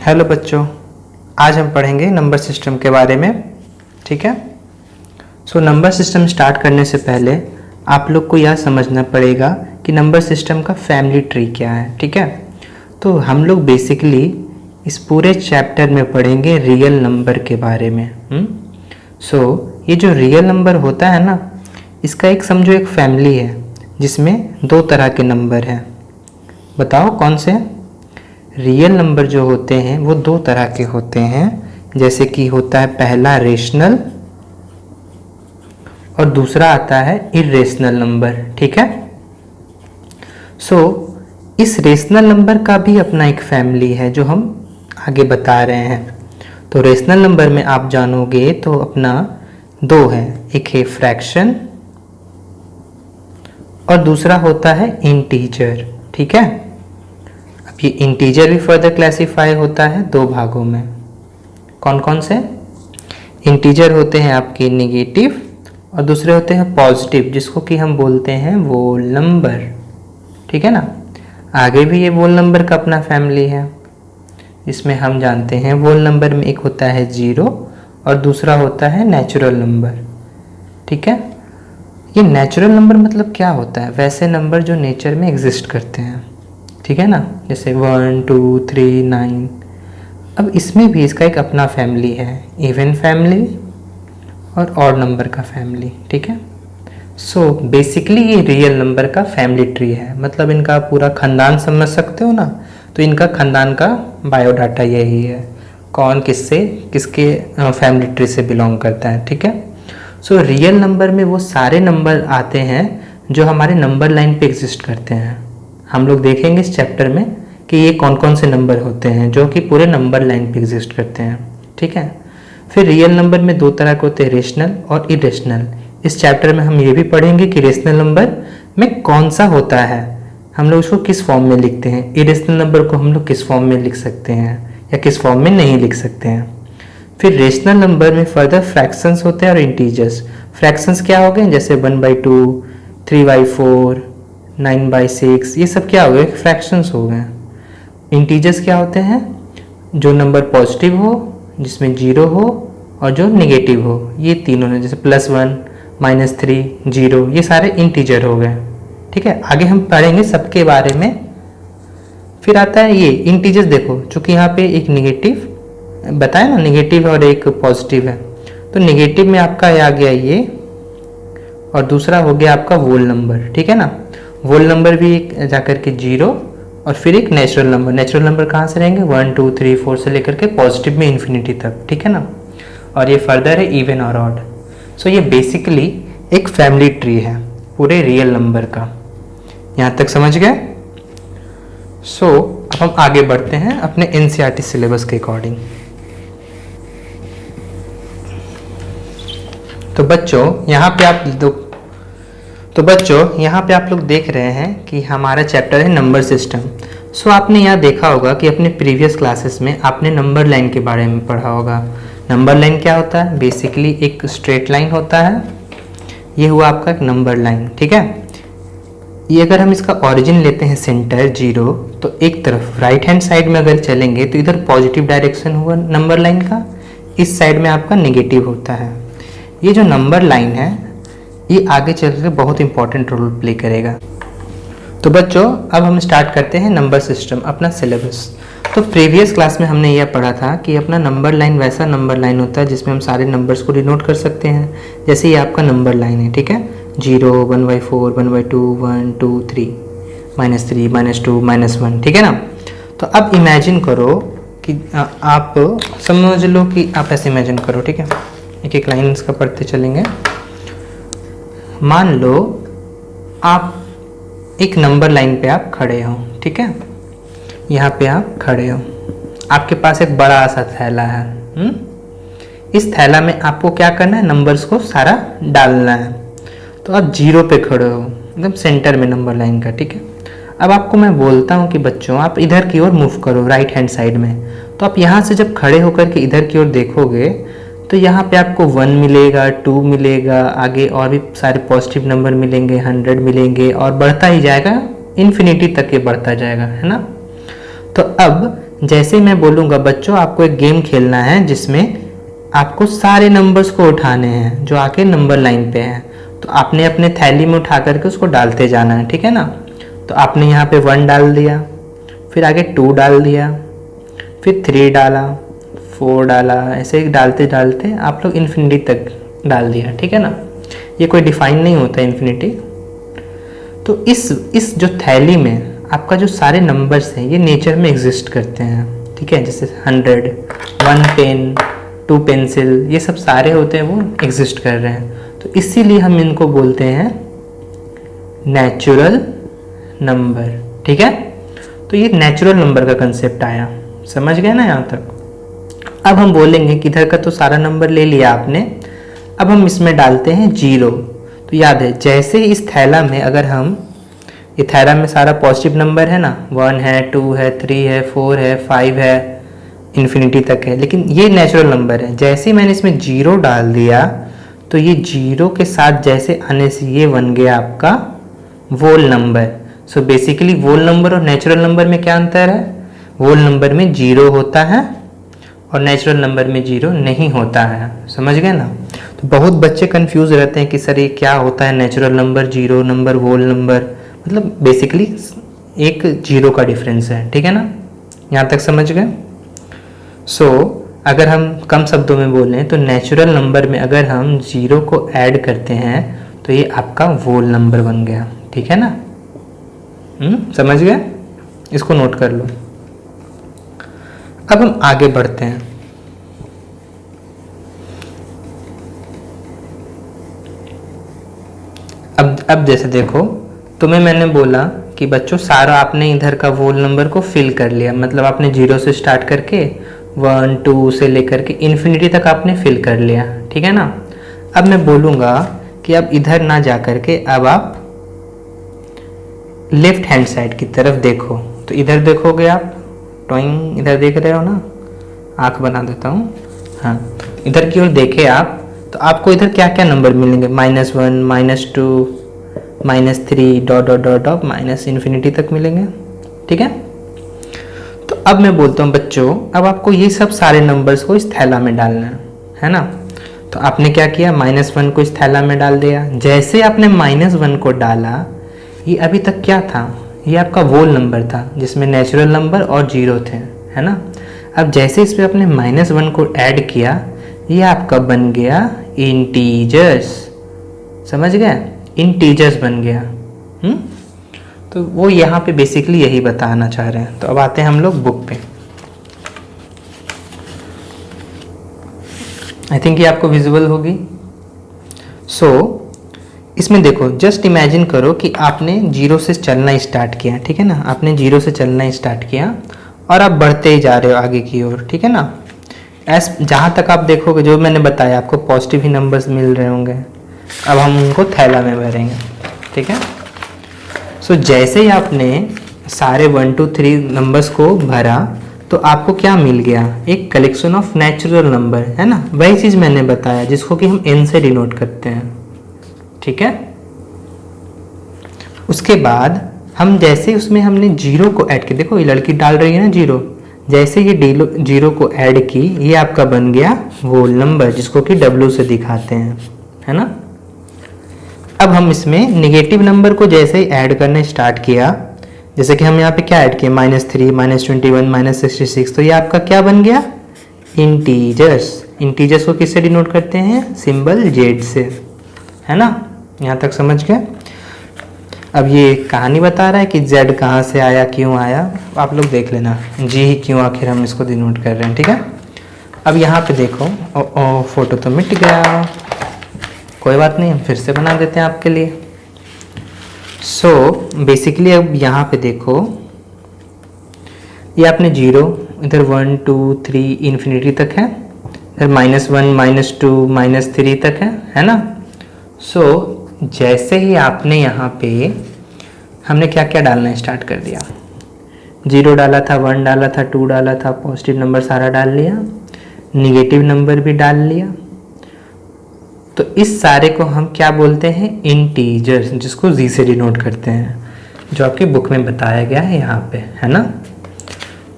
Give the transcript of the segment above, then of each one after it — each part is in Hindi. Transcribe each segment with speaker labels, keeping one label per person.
Speaker 1: हेलो बच्चों, आज हम पढ़ेंगे नंबर सिस्टम के बारे में। ठीक है। नंबर सिस्टम स्टार्ट करने से पहले आप लोग को यह समझना पड़ेगा कि नंबर सिस्टम का फैमिली ट्री क्या है। ठीक है। तो हम लोग बेसिकली इस पूरे चैप्टर में पढ़ेंगे रियल नंबर के बारे में। ये जो रियल नंबर होता है ना, इसका एक समझो एक फैमिली है जिसमें दो तरह के नंबर हैं। बताओ कौन से? रियल नंबर जो होते हैं वो दो तरह के होते हैं, जैसे कि होता है पहला रेशनल और दूसरा आता है इरेशनल नंबर। ठीक है। इस रेशनल नंबर का भी अपना एक फैमिली है जो हम आगे बता रहे हैं। तो रेशनल नंबर में आप जानोगे तो अपना दो है, एक है फ्रैक्शन और दूसरा होता है इंटीजर। ठीक है। ये इंटीजर भी फर्दर क्लासीफाई होता है दो भागों में। कौन कौन से? इंटीजर होते हैं आपके नेगेटिव और दूसरे होते हैं पॉजिटिव, जिसको कि हम बोलते हैं वोल नंबर। ठीक है ना। आगे भी ये वोल नंबर का अपना फैमिली है। इसमें हम जानते हैं वोल नंबर में एक होता है जीरो और दूसरा होता है नेचुरल नंबर। ठीक है। ये नेचुरल नंबर मतलब क्या होता है? वैसे नंबर जो नेचर में एग्जिस्ट करते हैं। ठीक है ना, जैसे 1 2 3 9। अब इसमें भी इसका एक अपना फैमिली है, इवन फैमिली और ऑड नंबर का फैमिली। ठीक है। बेसिकली ये रियल नंबर का फैमिली ट्री है, मतलब इनका पूरा खानदान समझ सकते हो ना। तो इनका खानदान का बायोडाटा यही है, कौन किससे किसके फैमिली ट्री से बिलोंग करता है। ठीक है। रियल नंबर में वो सारे नंबर आते हैं जो हमारे नंबर लाइन पे एग्जिस्ट करते हैं। हम लोग देखेंगे इस चैप्टर में कि ये कौन कौन से नंबर होते हैं जो कि पूरे नंबर लाइन पे एग्जिस्ट करते हैं। ठीक है। फिर रियल नंबर में दो तरह के होते हैं, रेशनल और इरेशनल। इस चैप्टर में हम ये भी पढ़ेंगे कि रेशनल नंबर में कौन सा होता है, हम लोग उसको किस फॉर्म में लिखते हैं, इरेशनल नंबर को हम लोग किस फॉर्म में लिख सकते हैं या किस फॉर्म में नहीं लिख सकते हैं। फिर रेशनल नंबर में फर्दर फ्रैक्शंस होते हैं और इंटीजर्स। फ्रैक्शंस क्या हो गए? जैसे 1/2, 3/4, 9/6, ये सब क्या हो गए? फ्रैक्शंस हो गए। इंटीजर्स क्या होते हैं? जो नंबर पॉजिटिव हो, जिसमें जीरो हो और जो नेगेटिव हो, ये तीनों ने, जैसे +1, -3, 0, ये सारे इंटीजर हो गए। ठीक है। आगे हम पढ़ेंगे सबके बारे में। फिर आता है ये इंटीजर्स। देखो चूंकि यहाँ पे एक नेगेटिव बताया ना, नेगेटिव और एक पॉजिटिव है, तो नेगेटिव में आपका आ गया ये और दूसरा हो गया आपका वोल नंबर। ठीक है ना। वोल नंबर भी जाकर के 0 और फिर एक नेचुरल नंबर। नेचुरल नंबर कहाँ से रहेंगे? 1 2 3 4 से लेकर के पॉजिटिव में इन्फिनिटी तक। ठीक है ना। और ये फर्दर है इवन और ऑड। ये बेसिकली एक फैमिली ट्री है पूरे रियल नंबर का। यहाँ तक समझ गए? अब हम आगे बढ़ते हैं अपने एनसीईआरटी सिलेबस के अकॉर्डिंग। तो बच्चों यहाँ पे आप लोग देख रहे हैं कि हमारा चैप्टर है नंबर सिस्टम। आपने यहाँ देखा होगा कि अपने प्रीवियस क्लासेस में आपने नंबर लाइन के बारे में पढ़ा होगा। नंबर लाइन क्या होता है? बेसिकली एक स्ट्रेट लाइन होता है। ये हुआ आपका एक नंबर लाइन। ठीक है। ये अगर हम इसका ओरिजिन लेते हैं सेंटर 0, तो एक तरफ राइट हैंड साइड में अगर चलेंगे तो इधर पॉजिटिव डायरेक्शन हुआ नंबर लाइन का, इस साइड में आपका नेगेटिव होता है। ये जो नंबर लाइन है ये आगे चलकर बहुत इंपॉर्टेंट रोल प्ले करेगा। तो बच्चों अब हम स्टार्ट करते हैं नंबर सिस्टम, अपना सिलेबस। तो प्रीवियस क्लास में हमने यह पढ़ा था कि अपना नंबर लाइन वैसा नंबर लाइन होता है जिसमें हम सारे नंबर्स को डिनोट कर सकते हैं। जैसे ये आपका नंबर लाइन है। ठीक है। 0, 1/4, 1/2, 1 2 3, -3, -2, -1। ठीक है ना। तो अब इमेजिन करो कि आप समझ लो कि आप ऐसे इमेजिन करो। ठीक है। एक एक लाइन इसका पढ़ते चलेंगे। मान लो आप एक नंबर लाइन पे आप खड़े हो। ठीक है। यहाँ पे आप खड़े हो, आपके पास एक बड़ा सा थैला है। इस थैला में आपको क्या करना है? नंबर्स को सारा डालना है। तो आप 0 पे खड़े हो, एकदम सेंटर में नंबर लाइन का। ठीक है। अब आपको मैं बोलता हूँ कि बच्चों आप इधर की ओर मूव करो, राइट हैंड साइड में। तो आप यहाँ से जब खड़े होकर के इधर की ओर देखोगे तो यहाँ पे आपको 1 मिलेगा, 2 मिलेगा, आगे और भी सारे पॉजिटिव नंबर मिलेंगे, 100 मिलेंगे और बढ़ता ही जाएगा, इन्फिनिटी तक ये बढ़ता जाएगा, है ना। तो अब जैसे मैं बोलूँगा बच्चों आपको एक गेम खेलना है जिसमें आपको सारे नंबर्स को उठाने हैं जो आके नंबर लाइन पे हैं, तो आपने अपने थैली में उठा करके उसको डालते जाना है, ठीक है ना। तो आपने यहाँ पे 1 डाल दिया, फिर आगे 2 डाल दिया, फिर 3 डाला, 4 डाला, ऐसे ही डालते डालते आप लोग इन्फिनिटी तक डाल दिया, ठीक है ना। ये कोई डिफाइन नहीं होता इन्फिनिटी। तो इस जो थैली में आपका जो सारे नंबर्स हैं ये नेचर में एग्जिस्ट करते हैं, ठीक है। जैसे 100, 1 पेन, 2 पेंसिल, ये सब सारे होते हैं वो एग्जिस्ट कर रहे हैं, तो इसीलिए हम इनको बोलते हैं नेचुरल नंबर, ठीक है। तो ये नेचुरल नंबर का कंसेप्ट आया, समझ गए ना यहाँ तक। अब हम बोलेंगे कि इधर का तो सारा नंबर ले लिया आपने, अब हम इसमें डालते हैं 0। तो याद है जैसे इस थैला में अगर हम, ये थैला में सारा पॉजिटिव नंबर है ना, 1 है, 2 है, 3 है, 4 है, 5 है, इन्फिनिटी तक है, लेकिन ये नेचुरल नंबर है। जैसे ही मैंने इसमें 0 डाल दिया तो ये 0 के साथ जैसे आने से ये बन गया आपका वोल नंबर। सो बेसिकली वोल नंबर और नेचुरल नंबर में क्या अंतर है? वोल नंबर में 0 होता है और नेचुरल नंबर में 0 नहीं होता है, समझ गए ना। तो बहुत बच्चे कंफ्यूज रहते हैं कि सर ये क्या होता है नेचुरल नंबर, 0 नंबर, वोल नंबर, मतलब बेसिकली एक 0 का डिफरेंस है, ठीक है ना। यहाँ तक समझ गए। सो अगर हम कम शब्दों में बोलें तो नेचुरल नंबर में अगर हम 0 को ऐड करते हैं तो ये आपका वोल नंबर बन गया, ठीक है ना। समझ गए, इसको नोट कर लो। अब हम आगे बढ़ते हैं। अब जैसे देखो, तुम्हें मैंने बोला कि बच्चों सारा आपने इधर का वोल नंबर को फिल कर लिया, मतलब आपने 0 से स्टार्ट करके 1, 2 से लेकर के इन्फिनिटी तक आपने फिल कर लिया, ठीक है ना। अब मैं बोलूँगा कि अब इधर ना जा करके अब आप लेफ्ट हैंड साइड की तरफ देखो। तो इधर देखोगे आप, टॉइंग इधर देख रहे हो ना, आँख बना देता हूँ, हाँ इधर की ओर देखे आप, तो आपको इधर क्या क्या नंबर मिलेंगे? -1, -2, -3 dot dot dot dot minus infinity तक मिलेंगे, ठीक है। तो अब मैं बोलता हूँ बच्चों, अब आपको ये सब सारे नंबर्स को इस थैला में डालना है ना। तो आपने क्या किया, -1 को इस थैला में डाल दिया। जैसे आपने -1 को डाला, ये अभी तक क्या था, ये आपका वोल नंबर था जिसमें नेचुरल नंबर और 0 थे, है ना। अब जैसे इस पर आपने -1 को ऐड किया, ये आपका बन गया इंटीजर्स, समझ गए, इंटीजर्स बन गया। तो वो यहाँ पे बेसिकली यही बताना चाह रहे हैं। तो अब आते हैं हम लोग बुक पे। आई थिंक ये आपको विजुअल होगी। सो इसमें देखो, जस्ट इमेजिन करो कि आपने 0 से चलना स्टार्ट किया, ठीक है ना। आपने 0 से चलना स्टार्ट किया और आप बढ़ते ही जा रहे हो आगे की ओर, ठीक है ना। जहाँ तक आप देखोगे, जो मैंने बताया आपको पॉजिटिव ही नंबर्स मिल रहे होंगे। अब हम उनको थैला में भरेंगे, ठीक है। सो जैसे ही आपने सारे 1, 2, 3 नंबर्स को भरा तो आपको क्या मिल गया, एक कलेक्शन ऑफ नेचुरल नंबर, है ना। वही चीज़ मैंने बताया जिसको कि हम n से डिनोट करते हैं, ठीक है। उसके बाद हम जैसे उसमें हमने 0 को ऐड किया, देखो ये लड़की डाल रही है ना 0, जैसे ये 0 को ऐड की, ये आपका बन गया वोल नंबर जिसको कि W से दिखाते हैं, है ना। अब हम इसमें नेगेटिव नंबर को जैसे ही ऐड करना स्टार्ट किया, जैसे कि हम यहाँ पे क्या ऐड किए, -3, -21, -66, तो ये आपका क्या बन गया, इंटीजर्स। इंटीजर्स को किससे डिनोट करते हैं, सिंबल Z से, है ना। यहाँ तक समझ गए। अब ये कहानी बता रहा है कि Z कहाँ से आया, क्यों आया, आप लोग देख लेना, G ही क्यों आखिर हम इसको डिनोट कर रहे हैं, ठीक है। अब यहाँ पे देखो, फोटो तो मिट गया, कोई बात नहीं, हम फिर से बना देते हैं आपके लिए। सो बेसिकली अब यहाँ पे देखो, ये आपने 0, इधर 1, 2, 3 इन्फिनिटी तक है, इधर -1, -2, -3 तक है ना। सो जैसे ही आपने यहाँ पे हमने क्या क्या डालना स्टार्ट कर दिया, 0 डाला था, 1 डाला था, 2 डाला था, पॉजिटिव नंबर सारा डाल लिया, निगेटिव नंबर भी डाल लिया। तो इस सारे को हम क्या बोलते हैं, इंटीजर्स, जिसको Z से डिनोट करते हैं, जो आपकी बुक में बताया गया है यहाँ पे, है ना।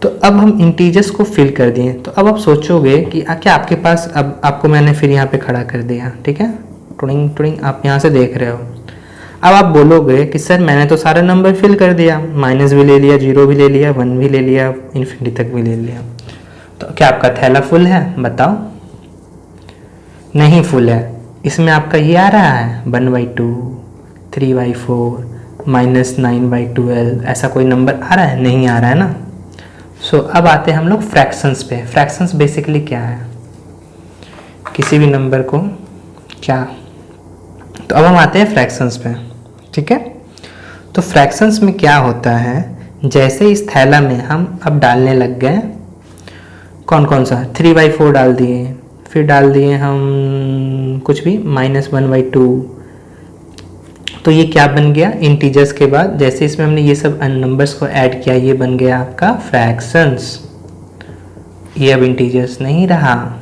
Speaker 1: तो अब हम इंटीजर्स को फिल कर दिए। तो अब आप सोचोगे कि क्या आपके पास, अब आपको मैंने फिर यहाँ पे खड़ा कर दिया, ठीक है, टुडिंग टुडिंग आप यहाँ से देख रहे हो। अब आप बोलोगे कि सर मैंने तो सारा नंबर फिल कर दिया, माइनस भी ले लिया, जीरो भी ले लिया, वन भी ले लिया, इन्फिनिटी तक भी ले लिया, तो क्या आपका थैला फुल है? बताओ। नहीं फुल है। इसमें आपका ये आ रहा है 1/2, 3/4, -9/12, ऐसा कोई नंबर आ रहा है? नहीं आ रहा है ना। सो अब आते हैं हम लोग फ्रैक्शंस पे। फ्रैक्शंस बेसिकली क्या है? किसी भी नंबर को क्या, तो अब हम आते हैं फ्रैक्शंस पे, ठीक है। तो फ्रैक्शंस में क्या होता है, जैसे इस थैला में हम अब डालने लग गए, कौन कौन सा, 3/4 डाल दिए, फिर डाल दिए हम कुछ भी -1/2, तो ये क्या बन गया? इंटीजर्स के बाद जैसे इसमें हमने ये सब नंबर्स को ऐड किया, ये बन गया आपका फ्रैक्शंस। ये अब इंटीजर्स नहीं रहा।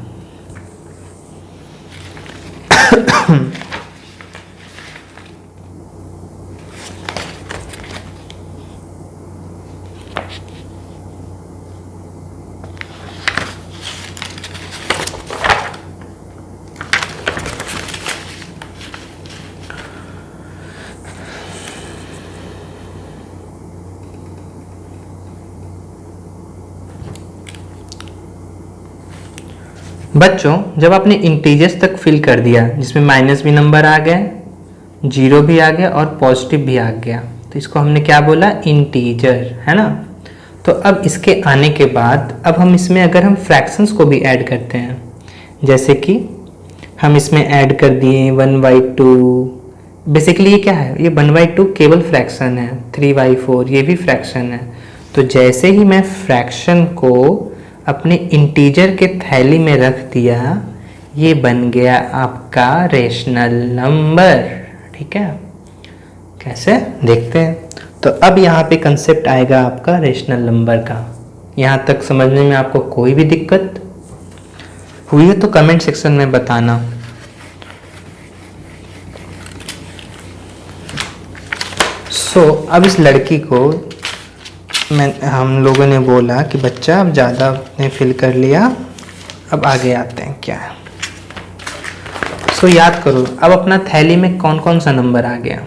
Speaker 1: बच्चों जब आपने इंटीजर्स तक फिल कर दिया, जिसमें माइनस भी नंबर आ गए, जीरो भी आ गया और पॉजिटिव भी आ गया, तो इसको हमने क्या बोला? इंटीजर, है ना। तो अब इसके आने के बाद अब हम इसमें अगर हम फ्रैक्शंस को भी ऐड करते हैं, जैसे कि हम इसमें ऐड कर दिए 1/2, बेसिकली ये क्या है? ये 1/2 केवल फ्रैक्शन है, 3/4 ये भी फ्रैक्शन है। तो जैसे ही मैं फ्रैक्शन को अपने इंटीजर के थैली में रख दिया, ये बन गया आपका रेशनल नंबर, ठीक है। कैसे देखते हैं। तो अब यहाँ पे कंसेप्ट आएगा आपका रेशनल नंबर का। यहाँ तक समझने में आपको कोई भी दिक्कत हुई है तो कमेंट सेक्शन में बताना। अब इस लड़की को हम लोगों ने बोला कि बच्चा अब ज़्यादा ने फिल कर लिया, अब आगे आते हैं क्या है। याद करो अब अपना थैली में कौन कौन सा नंबर आ गया।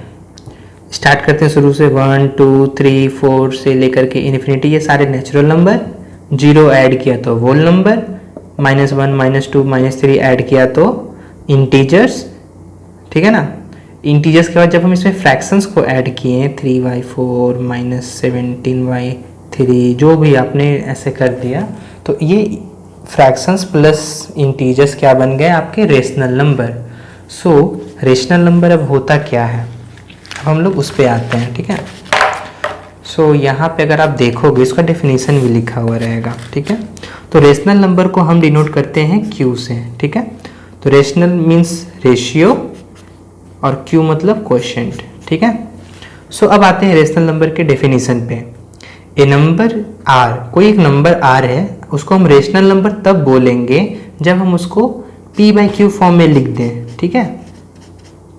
Speaker 1: स्टार्ट करते हैं शुरू से, 1 2 3 4 से लेकर के इन्फिनिटी, ये सारे नेचुरल नंबर। जीरो ऐड किया तो होल नंबर, -1 -2 -3 ऐड किया तो इंटीजर्स, ठीक है ना। इंटीजर्स के बाद जब हम इसमें फ्रैक्शंस को ऐड किए 3/4 -17/3 जो भी आपने ऐसे कर दिया, तो ये फ्रैक्शंस प्लस इंटीजर्स क्या बन गए? आपके रेशनल नंबर। रेशनल नंबर अब होता क्या है, अब हम लोग उस पे आते हैं, ठीक है। यहाँ पे अगर आप देखोगे इसका डेफिनेशन भी लिखा हुआ रहेगा, ठीक है। तो रेशनल नंबर को हम डिनोट करते हैं Q से, ठीक है। तो रेशनल मीन्स रेशियो और Q मतलब क्वोशिएंट, ठीक है। अब आते हैं रेशनल नंबर के डेफिनेशन पे। ए नंबर R, कोई एक नंबर R है, उसको हम रेशनल नंबर तब बोलेंगे जब हम उसको P/Q फॉर्म में लिख दें, ठीक है।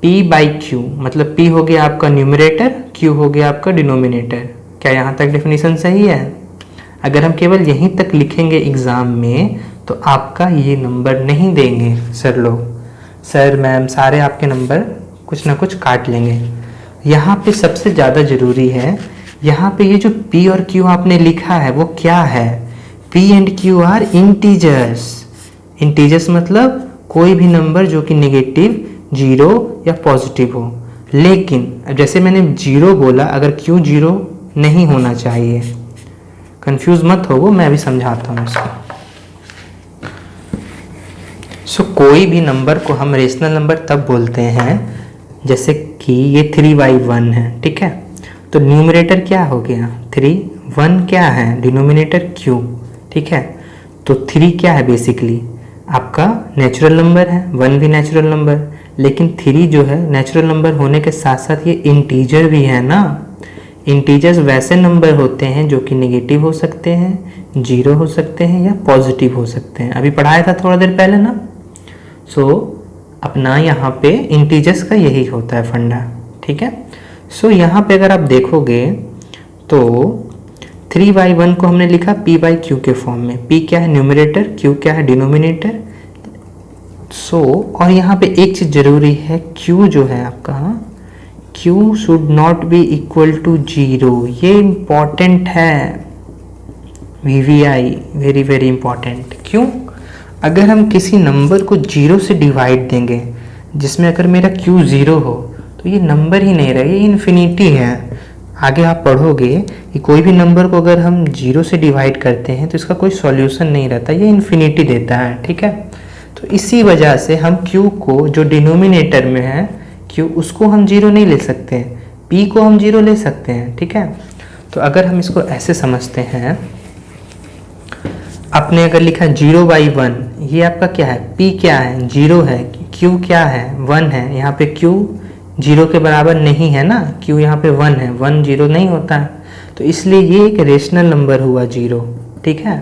Speaker 1: P/Q मतलब P हो गया आपका न्यूमरेटर, Q हो गया आपका डिनोमिनेटर। क्या यहाँ तक डेफिनेशन सही है? अगर हम केवल यहीं तक लिखेंगे एग्ज़ाम में तो आपका ये नंबर नहीं देंगे सर लोग, सर मैम सारे आपके नंबर कुछ ना कुछ काट लेंगे। यहाँ पे सबसे ज़्यादा ज़रूरी है, यहाँ पे ये जो P और Q आपने लिखा है वो क्या है? P and Q are integers. Integers मतलब कोई भी नंबर जो कि नेगेटिव, जीरो या पॉजिटिव हो। लेकिन जैसे मैंने जीरो बोला, अगर Q जीरो नहीं होना चाहिए, कंफ्यूज मत हो, वो मैं भी समझाता हूँ इसको। कोई भी नंबर को हम रेशनल नंबर तब बोलते हैं जैसे कि ये 3/1 है, ठीक है। तो न्यूमरेटर क्या हो गया 3, 1 क्या है डिनोमिनेटर Q, ठीक है। तो 3 क्या है बेसिकली आपका नेचुरल नंबर है, 1 भी नेचुरल नंबर, लेकिन 3 जो है नेचुरल नंबर होने के साथ साथ ये इंटीजर भी है ना। इंटीजर्स वैसे नंबर होते हैं जो कि नेगेटिव हो सकते हैं, जीरो हो सकते हैं या पॉजिटिव हो सकते हैं। अभी पढ़ाया था थोड़ा देर पहले ना। अपना यहाँ पे इंटीजर्स का यही होता है फंडा, ठीक है। यहाँ पे अगर आप देखोगे तो 3/1 को हमने लिखा p/q के फॉर्म में। p क्या है? न्यूमरेटर, q क्या है? डिनोमिनेटर। और यहाँ पे एक चीज़ जरूरी है, q जो है आपका, q should not be equal to 0। ये इम्पॉर्टेंट है, VVI, वेरी वेरी इंपॉर्टेंट। क्यों? अगर हम किसी नंबर को 0 से डिवाइड देंगे, जिसमें अगर मेरा q 0 हो, तो ये नंबर ही नहीं रहे, ये इन्फिनिटी है। आगे आप पढ़ोगे कि कोई भी नंबर को अगर हम 0 से डिवाइड करते हैं तो इसका कोई सॉल्यूशन नहीं रहता, ये इन्फिनिटी देता है। ठीक है, तो इसी वजह से हम q को, जो डिनोमिनेटर में है q, उसको हम 0 नहीं ले सकते, p को हम 0 ले सकते हैं। ठीक है, तो अगर हम इसको ऐसे समझते हैं, आपने अगर लिखा 0/1, ये आपका क्या है? p क्या है? 0 है। q क्या है? 1 है। यहाँ पे q 0 के बराबर नहीं है ना, q यहाँ पे 1 है, 1 0 नहीं होता है, तो इसलिए ये एक रेशनल नंबर हुआ 0। ठीक है,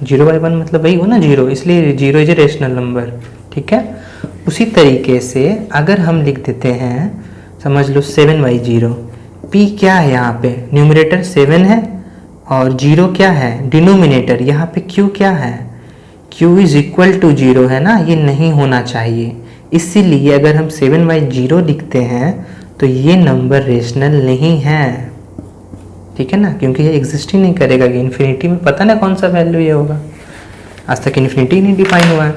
Speaker 1: 0/1 मतलब वही हुआ ना 0, इसलिए 0 इज ए रेशनल नंबर। ठीक है, उसी तरीके से अगर हम लिख देते हैं, समझ लो 7/0, p क्या है? यहाँ पे न्यूमरेटर 7 है और 0 क्या है? डिनोमिनेटर। यहाँ पे q क्या है? q इज इक्वल टू 0 है ना, ये नहीं होना चाहिए। इसीलिए अगर हम 7/0 लिखते हैं तो ये नंबर रेशनल नहीं है। ठीक है ना, क्योंकि ये एग्जिस्ट ही नहीं करेगा। कि इन्फिनिटी में पता ना कौन सा वैल्यू ये होगा, आज तक इन्फिनिटी नहीं डिफाइन हुआ है।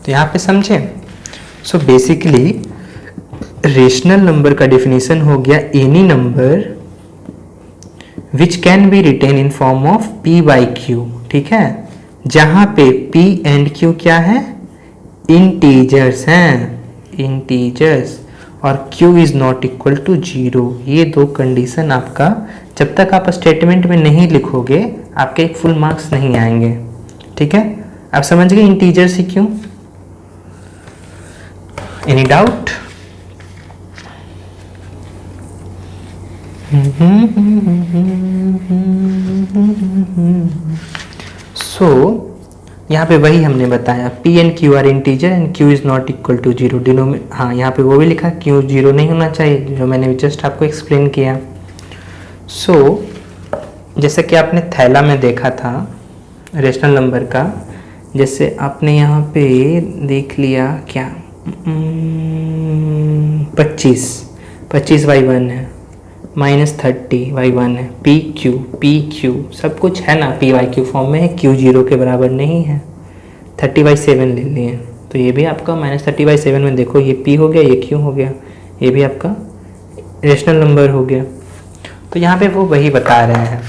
Speaker 1: तो यहाँ पे समझे। सो बेसिकली रेशनल नंबर का डेफिनेशन हो गया any number which can be written in form of p/q। ठीक है, जहाँ पे p एंड q क्या है? इंटीजर्स हैं, इंटीजर्स, और q is not equal to 0। ये दो कंडीशन आपका, जब तक आप स्टेटमेंट में नहीं लिखोगे, आपके एक फुल मार्क्स नहीं आएंगे। ठीक है, आप समझ गए इंटीजर्स ही क्यों? Any doubt? यहाँ पे वही हमने बताया, p and q are integer and q is not equal to 0। हाँ, यहाँ पे वो भी लिखा q 0 नहीं होना चाहिए, जो मैंने जस्ट आपको एक्सप्लेन किया। जैसे कि आपने थैला में देखा था रेशनल नंबर का, जैसे आपने यहाँ पे देख लिया क्या, 25/1 है, -30/1 है, PQ सब कुछ है ना, p/q फॉर्म में है, q 0 के बराबर नहीं है। 30/7 ले लिए, तो ये भी आपका -30/7 में देखो, ये p हो गया, ये q हो गया, ये भी आपका रेशनल नंबर हो गया। तो यहाँ पे वो वही बता रहे हैं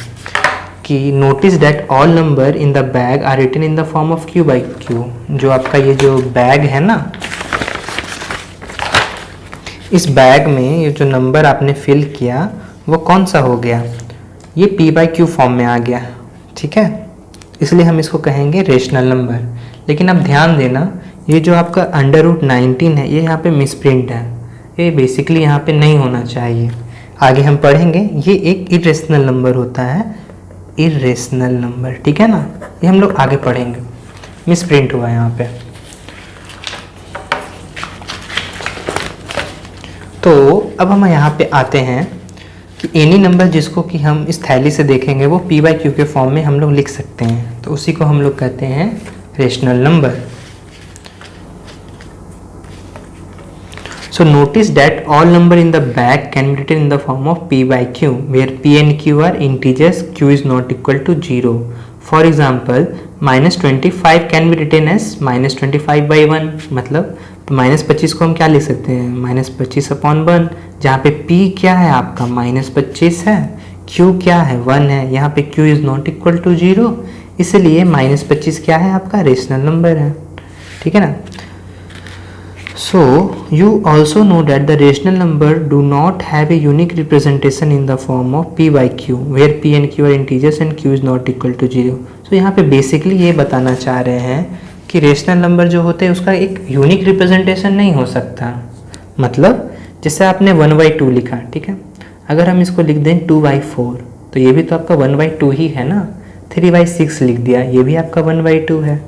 Speaker 1: कि notice that all number in the bag are written in the form of q/q। जो आपका ये जो बैग है ना, इस बैग में ये जो नंबर आपने फिल किया वो कौन सा हो गया? ये p/q फॉर्म में आ गया। ठीक है, इसलिए हम इसको कहेंगे रेशनल नंबर। लेकिन अब ध्यान देना, ये जो आपका √19 है, ये यहाँ पे मिसप्रिंट है, ये बेसिकली यहाँ पे नहीं होना चाहिए। आगे हम पढ़ेंगे, ये एक इरेशनल नंबर होता है, इरेशनल नंबर। ठीक है ना, ये हम लोग आगे पढ़ेंगे। मिसप्रिंट हुआ यहाँ पे। तो अब हम यहाँ पे आते हैं कि एनी नंबर जिसको कि हम इस थैली से देखेंगे वो p/q के फॉर्म में हम लोग लिख सकते हैं, तो उसी को हम लोग कहते हैं rational number. So notice that all number in the bag can be written in the form of p/q, where p and q are integers, q is not equal to 0. For example, -25 can be written as -25/1, मतलब तो -25 को हम क्या लिख सकते हैं? -25/1, जहाँ पे p क्या है आपका? -25 है, q क्या है? 1 है। यहाँ पे q is not equal to 0, इसलिए -25 क्या है आपका? रेशनल नंबर है। ठीक है ना। So you also know that the rational number do not have a unique representation in the form of p/q, where p and q are integers and q is not equal to 0. So यहाँ पे बेसिकली ये बताना चाह रहे हैं कि रेशनल नंबर जो होते हैं उसका एक यूनिक रिप्रेजेंटेशन नहीं हो सकता। मतलब जैसे आपने 1/2 लिखा, ठीक है, अगर हम इसको लिख दें 2/4, तो ये भी तो आपका 1/2 ही है ना। 3/6 लिख दिया, ये भी आपका 1/2 है।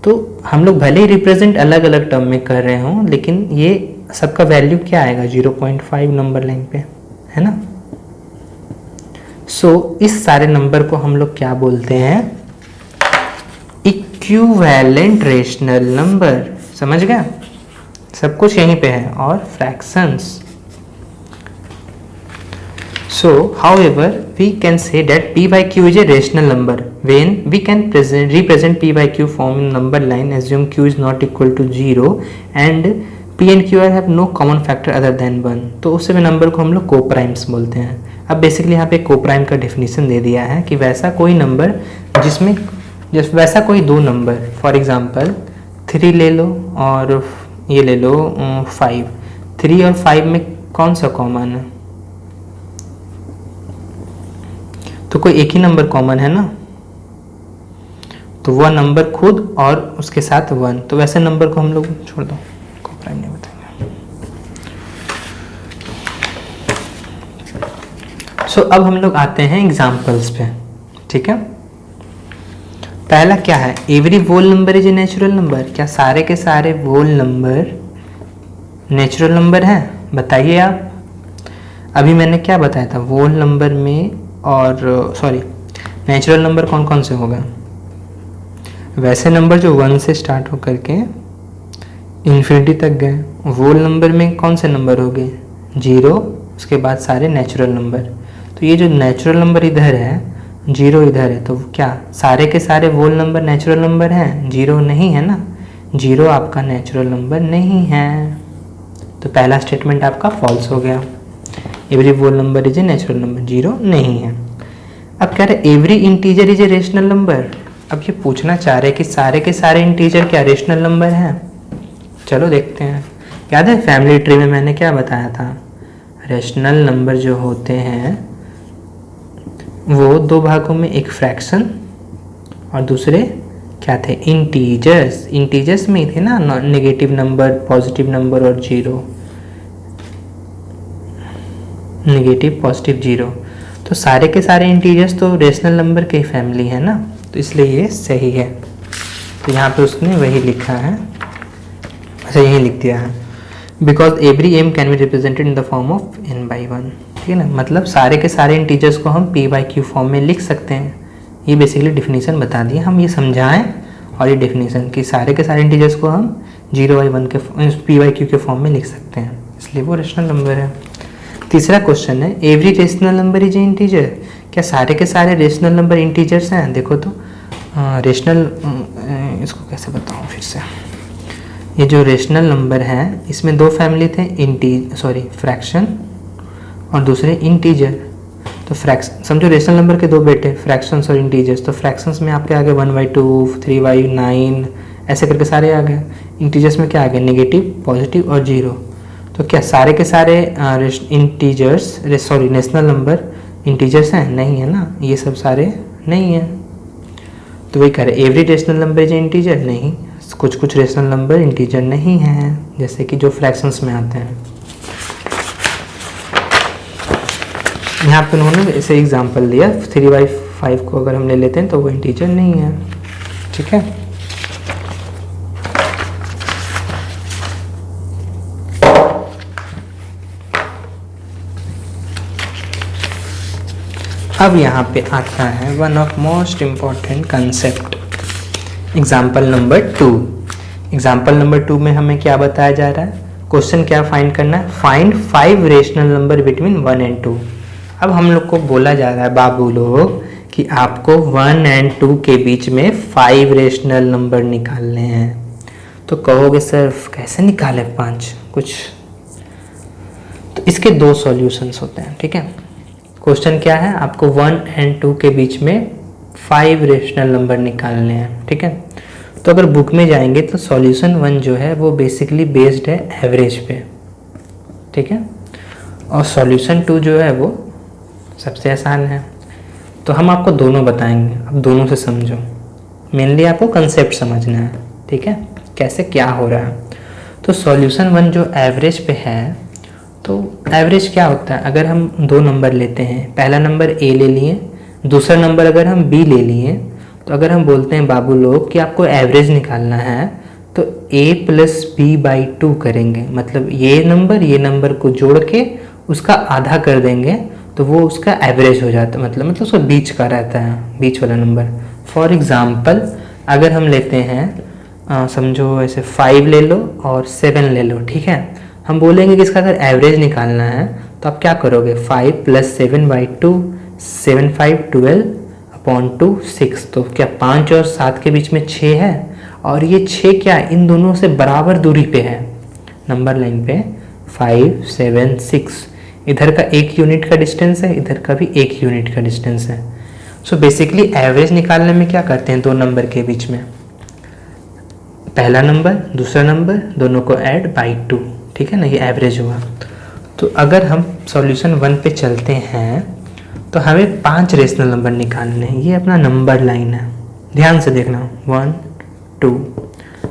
Speaker 1: तो हम लोग भले ही रिप्रेजेंट अलग अलग टर्म में कर रहे हों, लेकिन ये सबका वैल्यू क्या आएगा? 0.5 नंबर लाइन पे, है ना। इस सारे नंबर को हम लोग क्या बोलते हैं? Equivalent rational number. समझ गया? सब कुछ यहीं पे है। और fractions. So, however, we can say that p by q is a rational number when we can represent p by q form in number line. Assume q is not equal to 0 and p and q have no common factor other than 1. तो उस समय नंबर को हम लोग कोप्राइम्स बोलते हैं। अब बेसिकली यहाँ पे कोप्राइम का डेफिनेशन दे दिया है कि वैसा कोई नंबर जिसमें वैसा कोई दो नंबर, फॉर एग्जांपल 3 ले लो और ये ले लो 5। 3 और 5 में कौन सा कॉमन है? तो कोई एक ही नंबर कॉमन है ना, तो वह नंबर खुद और उसके साथ 1। तो वैसे नंबर को हम लोग छोड़ दो, कोप्राइम नहीं बताएंगे। अब हम लोग आते हैं एग्जाम्पल्स पे। ठीक है, पहला क्या है? Every whole number is a natural number. क्या सारे के सारे वोल नंबर नेचुरल नंबर है? बताइए आप। अभी मैंने क्या बताया था? वोल नंबर में और नेचुरल नंबर कौन कौन से होगा? वैसे नंबर जो 1 से स्टार्ट होकर के इन्फिनिटी तक गए। वोल नंबर में कौन से नंबर हो गए? 0, उसके बाद सारे नेचुरल नंबर। तो ये जो नेचुरल नंबर इधर है, 0 इधर है, तो क्या सारे के सारे वोल नंबर नेचुरल नंबर हैं? 0 नहीं है ना, 0 आपका नेचुरल नंबर नहीं है। तो पहला स्टेटमेंट आपका फॉल्स हो गया। Every whole number is a natural number, 0 नहीं है। अब कह रहे every integer is a rational number. अब ये पूछना चाह रहे कि सारे के सारे इंटीजर क्या रेशनल नंबर हैं? चलो देखते हैं। याद है फैमिली ट्री में मैंने क्या बताया था? रेशनल नंबर जो होते हैं वो दो भागों में, एक फ्रैक्शन और दूसरे क्या थे? इंटीजर्स। इंटीजर्स में ही थे ना, नेगेटिव नंबर, पॉजिटिव नंबर और 0। Negative, positive, 0। तो सारे के सारे इंटीजर्स तो रेशनल नंबर की फैमिली है ना, तो इसलिए ये सही है। तो यहाँ पे उसने वही लिखा है, अच्छा यही लिख दिया है। Because every M can be represented in the form of n/1। ठीक है ना, मतलब सारे के सारे इंटीजर्स को हम p/q फॉर्म में लिख सकते हैं। ये बेसिकली डिफिनीशन बता दिए, हम ये समझाएं और ये डिफिनीशन कि सारे के सारे इंटीजर्स को हम 0/1 के p/q के फॉर्म में लिख सकते हैं, इसलिए वो रेशनल नंबर है। तीसरा क्वेश्चन है every rational number is a integer. क्या सारे के सारे रेशनल नंबर इंटीजर्स हैं? देखो तो रेशनल, इसको कैसे बताऊँ फिर से। ये जो रेशनल नंबर है इसमें दो फैमिली थे, फ्रैक्शन और दूसरे इंटीजर। तो फ्रैक्शन समझो, रेशनल नंबर के दो बेटे फ्रैक्शंस और इंटीजर्स। तो फ्रैक्शंस में आपके आ गए 1/2, 3/9, ऐसे करके सारे आ गए। इंटीजर्स में क्या आ गए? नेगेटिव, पॉजिटिव और 0। तो क्या सारे के सारे नेशनल नंबर इंटीजर्स हैं? नहीं है ना, ये सब सारे नहीं हैं। तो वही कह रहे every rational number is integer. नहीं, कुछ कुछ रेशनल नंबर इंटीजर नहीं हैं, जैसे कि जो फ्रैक्शंस में आते हैं। यहाँ पे उन्होंने ऐसे एग्जांपल दिया, 3/5 को अगर हम ले लेते हैं तो वो इंटीजर नहीं है। ठीक है, अब यहाँ पे आता है one of most important concept, example number 2। Example number 2 में हमें क्या बताया जा रहा है? क्वेश्चन क्या फाइंड करना है? Find 5 rational number between 1 and 2। अब हम लोग को बोला जा रहा है बाबू लोग कि आपको 1 and 2 के बीच में 5 रेशनल नंबर निकालने हैं। तो कहोगे सर कैसे निकाले 5? कुछ तो इसके दो सॉल्यूशंस होते हैं। ठीक है, क्वेश्चन क्या है? आपको 1 and 2 के बीच में 5 रेशनल नंबर निकालने हैं। ठीक है, तो अगर बुक में जाएंगे तो सॉल्यूशन 1 जो है वो बेसिकली बेस्ड है एवरेज पे। ठीक है, और सॉल्यूशन 2 जो है वो सबसे आसान है। तो हम आपको दोनों बताएंगे, अब दोनों से समझो। मेनली आपको कंसेप्ट समझना है। ठीक है, कैसे क्या हो रहा है। तो सॉल्यूशन 1 जो एवरेज पे है, तो एवरेज क्या होता है? अगर हम दो नंबर लेते हैं, पहला नंबर a ले लिए, दूसरा नंबर अगर हम b ले लिए, तो अगर हम बोलते हैं बाबू लोग कि आपको एवरेज निकालना है तो a + b/2 करेंगे। मतलब ये नंबर को जोड़ के उसका आधा कर देंगे तो वो उसका एवरेज हो जाता है, मतलब उसका बीच का रहता है, बीच वाला नंबर। फॉर एग्ज़ाम्पल अगर हम लेते हैं समझो ऐसे 5 ले लो और 7 ले लो, ठीक है। हम बोलेंगे कि इसका अगर एवरेज निकालना है तो आप क्या करोगे, 5 + 7/2, 7 5 12 अपॉन 2 6। तो क्या 5 और 7 के बीच में 6 है, और ये 6 क्या इन दोनों से बराबर दूरी पे है, नंबर लाइन पे 5 7 6। इधर का 1 यूनिट का डिस्टेंस है, इधर का भी 1 यूनिट का डिस्टेंस है। सो बेसिकली एवरेज निकालने में क्या करते हैं, दो नंबर के बीच में पहला नंबर दूसरा नंबर दोनों को ऐड बाई 2, ठीक है ना, ये एवरेज हुआ। तो अगर हम सॉल्यूशन 1 पे चलते हैं तो हमें 5 रेशनल नंबर निकालने हैं। ये अपना नंबर लाइन है, ध्यान से देखना 1 2।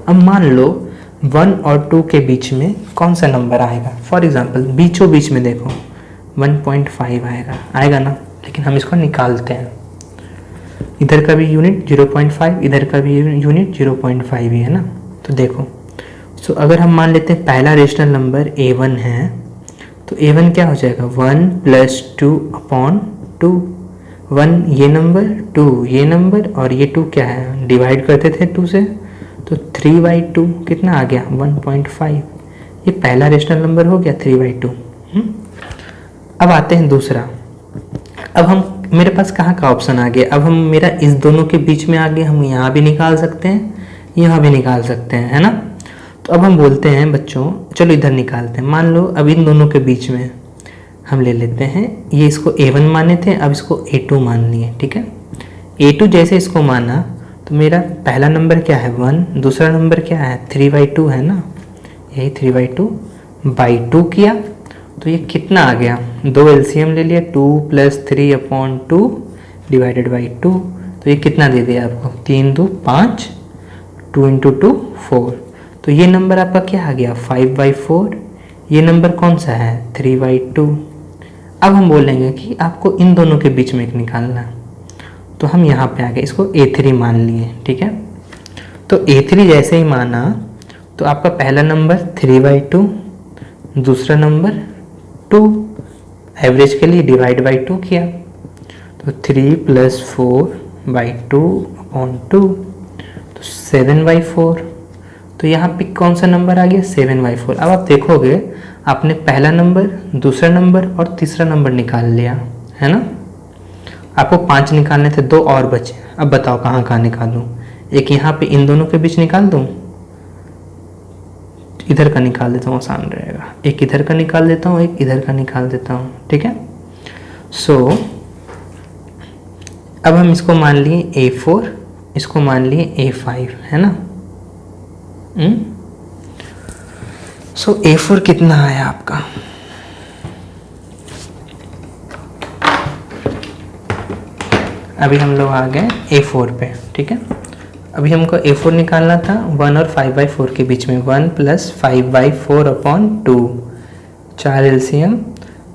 Speaker 1: अब मान लो 1 और 2 के बीच में कौन सा नंबर आएगा, फॉर एग्जांपल बीचों बीच में देखो 1.5 आएगा ना, लेकिन हम इसको निकालते हैं। इधर का भी यूनिट 0.5, इधर का भी यूनिट 0.5 ही है ना। तो देखो सो अगर हम मान लेते हैं पहला रेशनल नंबर a1 है, तो a1 क्या हो जाएगा 1 + 2 अपॉन 2। 1 ये नंबर, 2 ये नंबर, और ये 2 क्या है, डिवाइड करते थे 2 से, तो 3/2 कितना आ गया 1.5। ये पहला रेशनल नंबर हो गया 3/2। अब आते हैं दूसरा। अब हम मेरे पास कहाँ का ऑप्शन आ गया, अब हम मेरा इस दोनों के बीच में आ गया, हम यहाँ भी निकाल सकते हैं यहाँ भी निकाल सकते हैं, है ना। तो अब हम बोलते हैं बच्चों चलो इधर निकालते हैं। मान लो अब इन दोनों के बीच में हम ले लेते हैं, ये इसको a1 माने थे, अब इसको a2 मान लिए, ठीक है। a2 जैसे इसको माना तो मेरा पहला नंबर क्या है 1, दूसरा नंबर क्या है 3/2 है ना, यही 3/2 किया तो ये कितना आ गया, 2 एलसीएम ले लिया 2 + 3/2 डिवाइडेड बाई 2। तो ये कितना दे दिया आपको 3 2 5, 2 × 2 4। तो ये नंबर आपका क्या आ गया 5/4। ये नंबर कौन सा है 3/2। अब हम बोलेंगे कि आपको इन दोनों के बीच में एक निकालना है, तो हम यहाँ पे आ गए, इसको a3 मान लिए, ठीक है। तो a3 जैसे ही माना तो आपका पहला नंबर 3/2, दूसरा नंबर 2, एवरेज के लिए डिवाइड बाई 2 किया, तो 3 + 4/2 अपॉन 2, तो 7/4। तो यहाँ पे कौन सा नंबर आ गया 7/4। अब आप देखोगे आपने पहला नंबर दूसरा नंबर और तीसरा नंबर निकाल लिया, है ना। आपको 5 निकालने थे, 2 और बचे। अब बताओ कहाँ कहाँ निकालूँ, एक यहाँ पे इन दोनों के बीच निकाल दूँ, इधर का निकाल देता हूँ आसान रहेगा, एक इधर का निकाल देता हूँ, एक इधर का निकाल देता हूँ, ठीक है। सो अब हम इसको मान लिए a4, इसको मान लिए a5, है ना। सो a4 कितना आया आपका, अभी हम लोग आ गए a4 पे, ठीक है। अभी हमको a4 निकालना था 1 और 5/4 के बीच में, 1 + 5/4 अपॉन 2, 4 एलसीएम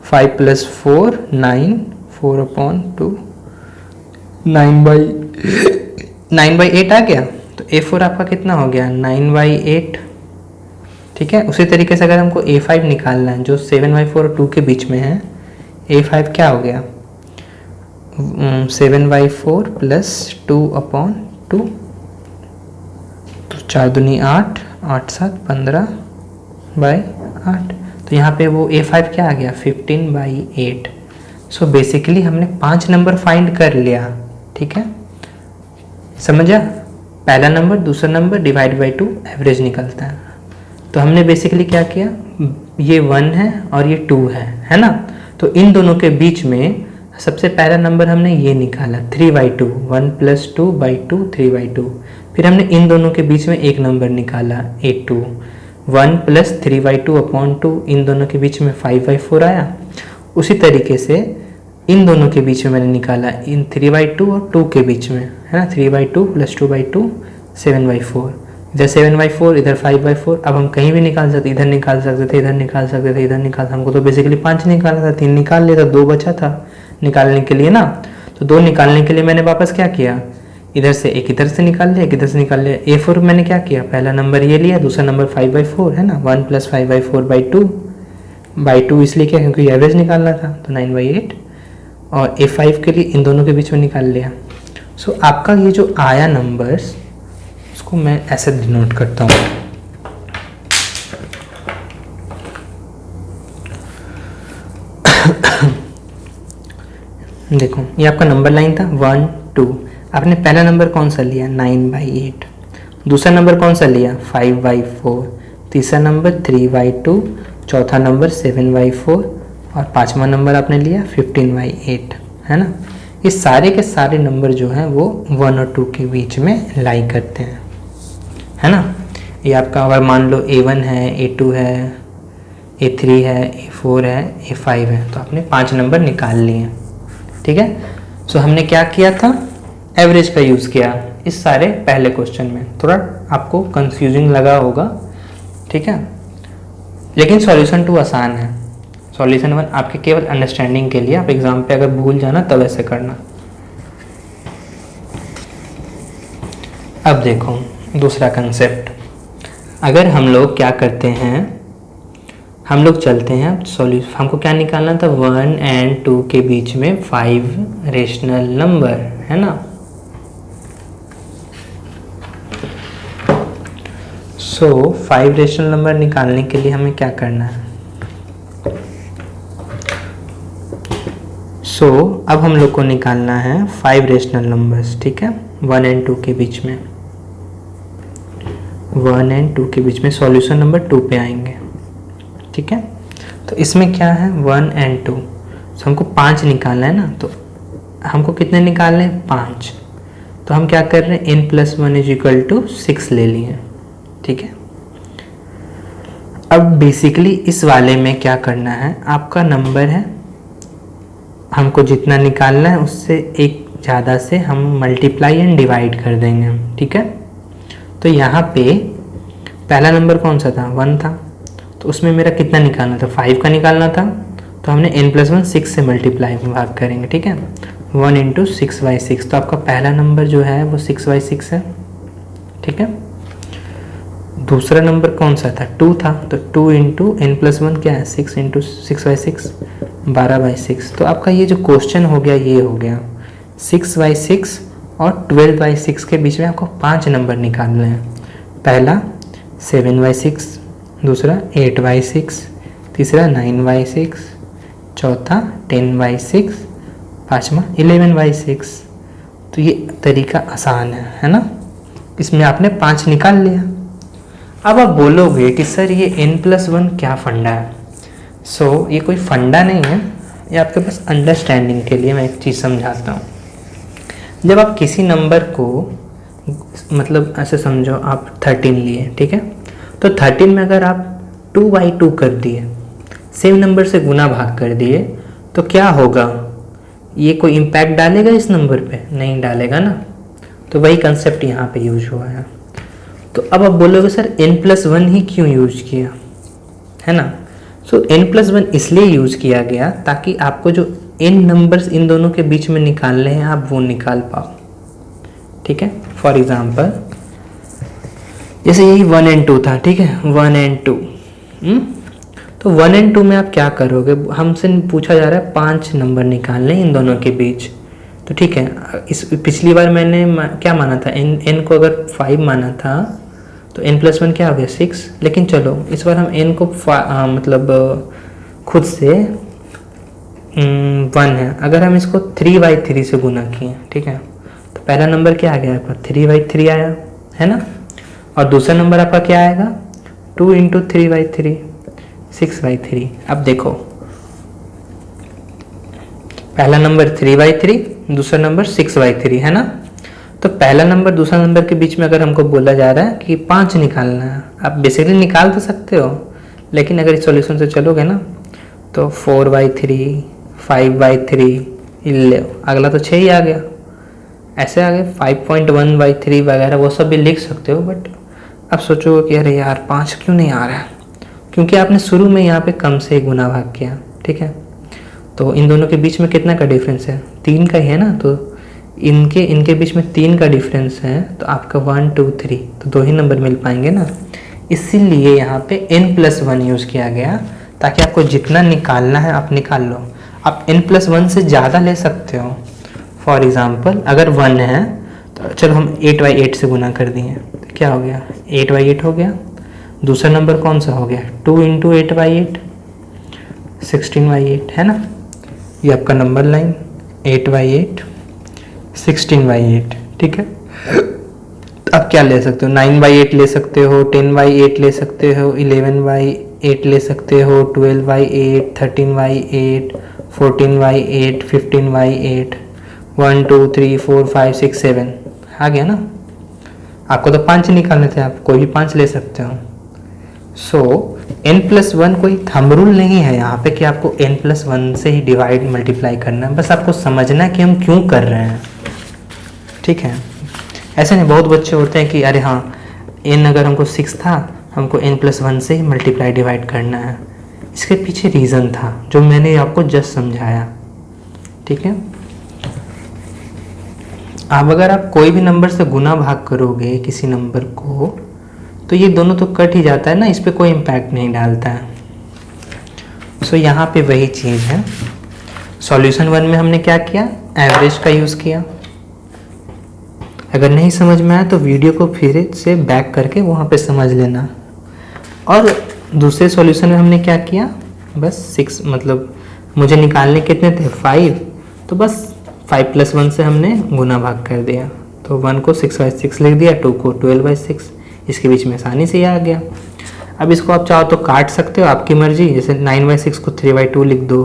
Speaker 1: 5 + 4 9, 4 अपॉन 2 9/8 आ गया। तो a4 आपका कितना हो गया 9/8, ठीक है। उसी तरीके से अगर हमको a5 निकालना है जो 7/4 और 2 के बीच में है, a5 क्या हो गया 7/4 + 2 अपॉन 2, तो 4 दूनी 8, 8 7 15/8। तो यहाँ पे वो a5 क्या आ गया 15/8। सो बेसिकली हमने 5 नंबर फाइंड कर लिया, ठीक है, समझा। पहला नंबर दूसरा नंबर डिवाइड बाई 2 एवरेज निकलता है। तो हमने बेसिकली क्या किया, ये 1 है और ये 2 है ना। तो इन दोनों के बीच में सबसे पहला नंबर हमने ये निकाला 3/2, 1 + 2/2 3/2। फिर हमने इन दोनों के बीच में एक नंबर निकाला a2, 1 + 3/2 अपॉन 2, इन दोनों के बीच में 5/4 आया। उसी तरीके से इन दोनों के बीच में मैंने निकाला इन 3/2 और 2 के बीच में, है ना, 3/2 + 2/2 7/4। इधर 7/4 इधर 5/4। अब हम कहीं भी निकाल सकते, इधर निकाल सकते थे, इधर निकाल सकते थे, इधर निकाल, हमको तो बेसिकली 5 निकालना था, 3 निकाल लिया था, 2 बचा था निकालने के लिए ना। तो 2 निकालने के लिए मैंने वापस क्या किया, इधर से एक इधर से निकाल लिया, एक इधर से निकाल लिया। a4 मैंने क्या किया, पहला नंबर ये लिया, दूसरा नंबर 5/4 है ना, 1 + 5/4/2 इसलिए क्या, क्योंकि एवरेज निकालना था, तो 9/8 और A5 के लिए इन दोनों के बीच में निकाल लिया। सो आपका ये जो आया नंबर्स, उसको मैं ऐसे डिनोट करता हूँ। देखो ये आपका नंबर लाइन था 1 2। आपने पहला नंबर कौन सा लिया 9/8, दूसरा नंबर कौन सा लिया 5/4, तीसरा नंबर 3/2, चौथा नंबर 7/4 और पांचवा नंबर आपने लिया 15/8, है ना। ये सारे के सारे नंबर जो हैं वो 1 और 2 के बीच में लाई करते हैं, है ना। ये आपका अगर मान लो A1 है, A2 है, A3 है, A4 है, A5 है, तो आपने 5 नंबर निकाल लिए, ठीक है। सो हमने क्या किया था, एवरेज का यूज़ किया इस सारे पहले क्वेश्चन में। थोड़ा आपको कंफ्यूजिंग लगा होगा, ठीक है, लेकिन सॉल्यूशन 2 आसान है। सॉल्यूशन 1 आपके केवल अंडरस्टैंडिंग के लिए, आप एग्जाम पे अगर भूल जाना तब ऐसे करना। अब देखो दूसरा कंसेप्ट, अगर हम लोग क्या करते हैं, हम लोग चलते हैं सॉल्यूशन, हमको क्या निकालना था 1 और 2 के बीच में 5 रेशनल नंबर, है ना। सो 5 रेशनल नंबर निकालने के लिए हमें क्या करना है। सो अब हम लोग को निकालना है 5 रेशनल नंबर्स, ठीक है, 1 और 2 के बीच में, 1 और 2 के बीच में सॉल्यूशन नंबर 2 पे आएंगे, ठीक है। तो इसमें क्या है 1 और 2, तो हमको 5 निकालना है ना, तो हमको कितने निकालने हैं 5। तो हम क्या कर रहे हैं n+1 = 6 ले लिए, ठीक है। अब बेसिकली इस वाले में क्या करना है, आपका नंबर है, हमको जितना निकालना है उससे एक ज़्यादा से हम मल्टीप्लाई एंड डिवाइड कर देंगे, ठीक है। तो यहाँ पे पहला नंबर कौन सा था 1 था, तो उसमें मेरा कितना निकालना था 5 का निकालना था, तो हमने n+1 6 से मल्टीप्लाई भाग करेंगे, ठीक है, 1 × 6/6। तो आपका पहला नंबर जो है वो 6/6 है, ठीक है। दूसरा नंबर कौन सा था 2 था, तो 2 × n+1 क्या है 6 × 6/6 12/6। तो आपका ये जो क्वेश्चन हो गया ये हो गया 6/6 और 12/6 के बीच में आपको 5 नंबर निकालने हैं। पहला 7/6, दूसरा 8/6, तीसरा 9/6, चौथा 10/6, पाँचवा 11/6। तो ये तरीका आसान है ना, इसमें आपने 5 निकाल लिया। अब आप बोलोगे कि सर ये n+1 क्या फंडा है। सो ये कोई फंडा नहीं है, ये आपके पास अंडरस्टैंडिंग के लिए मैं एक चीज़ समझाता हूँ। जब आप किसी नंबर को, मतलब ऐसे समझो आप 13 लिए, ठीक है, तो 13 में अगर आप 2/2 कर दिए, सेम नंबर से गुना भाग कर दिए, तो क्या होगा, ये कोई इम्पैक्ट डालेगा इस नंबर पे? नहीं डालेगा ना। तो वही कंसेप्ट यहाँ पे यूज हुआ है। तो अब आप बोलोगे सर n+1 ही क्यों यूज किया, है ना। सो n+1 इसलिए यूज किया गया ताकि आपको जो n नंबर्स इन दोनों के बीच में निकालने हैं आप वो निकाल पाओ, ठीक है। फॉर एग्जांपल जैसे यही 1 और 2 था, ठीक है, 1 और 2, तो 1 और 2 में आप क्या करोगे, हमसे पूछा जा रहा है 5 नंबर निकालने इन दोनों के बीच। तो ठीक है, इस पिछली बार मैंने क्या माना था, n को अगर 5 माना था तो n+1 क्या हो गया 6। लेकिन चलो इस बार हम n को मतलब खुद से 1 है, अगर हम इसको 3/3 से गुना किए, ठीक है, तो पहला नंबर क्या आ गया आपका 3/3 आया, है ना। और दूसरा नंबर आपका क्या आएगा 2 × 3/3 6/3। अब देखो पहला नंबर 3/3, दूसरा नंबर 6/3, है ना। तो पहला नंबर दूसरा नंबर के बीच में अगर हमको बोला जा रहा है कि 5 निकालना है, आप बेसिकली निकाल तो सकते हो, लेकिन अगर इस सॉल्यूशन से चलोगे ना तो 4/3 5/3 ले, अगला तो 6 ही आ गया, ऐसे आ गए 5.1/3 वगैरह वो सब भी लिख सकते हो। बट अब सोचोगे कि अरे यार 5 क्यों नहीं आ रहा है, क्योंकि आपने शुरू में यहाँ पे कम से गुना भाग किया, ठीक है। तो इन दोनों के बीच में कितना का डिफरेंस है 3 का ही है ना, तो इनके बीच में 3 का डिफरेंस है, तो आपका 1 2 3 तो 2 ही नंबर मिल पाएंगे ना। इसीलिए यहाँ पे n+1 यूज़ किया गया ताकि आपको जितना निकालना है आप निकाल लो। आप n+1 से ज़्यादा ले सकते हो। फॉर एग्ज़ाम्पल अगर 1 है तो चलो हम 8/8 से गुना कर दिए तो क्या हो गया, 8/8 हो गया। दूसरा नंबर कौन सा हो गया, 2 × 8/8 16/8 है ना। ये आपका नंबर लाइन 8/8 16/8, ठीक है। अब क्या ले सकते हो, 9/8 ले सकते हो, 10/8 ले सकते हो, 11/8 ले सकते हो, 12/8 13/8 14/8 15/8 1 2 3 4 5 6 7 आ गया ना। आपको तो 5 निकालने थे, आप कोई भी 5 ले सकते हो। सो n+1 कोई थंब रूल नहीं है यहाँ पे कि आपको n+1 से ही डिवाइड मल्टीप्लाई करना है, बस आपको समझना है कि हम क्यों कर रहे हैं, ठीक है। ऐसे नहीं, बहुत बच्चे होते हैं कि अरे हाँ n अगर हमको 6 था, हमको n+1 से ही मल्टीप्लाई डिवाइड करना है। इसके पीछे रीज़न था जो मैंने आपको जस्ट समझाया, ठीक है। अब अगर आप कोई भी नंबर से गुना भाग करोगे किसी नंबर को तो ये दोनों तो कट ही जाता है ना, इस पर कोई इम्पैक्ट नहीं डालता है। सो यहाँ पे वही चीज़ है। सॉल्यूशन 1 में हमने क्या किया, एवरेज का यूज़ किया। अगर नहीं समझ में आया तो वीडियो को फिर से बैक करके वहाँ पे समझ लेना। और दूसरे सॉल्यूशन में हमने क्या किया, बस 6 मतलब मुझे निकालने कितने थे 5, तो बस 5+1 से हमने गुना भाग कर दिया। तो 1 को 6/6 लिख दिया, 2 को 12/6, इसके बीच में आसानी से आ गया। अब इसको आप चाहो तो काट सकते हो, आपकी मर्जी। जैसे 9/6 को 3/2 लिख दो,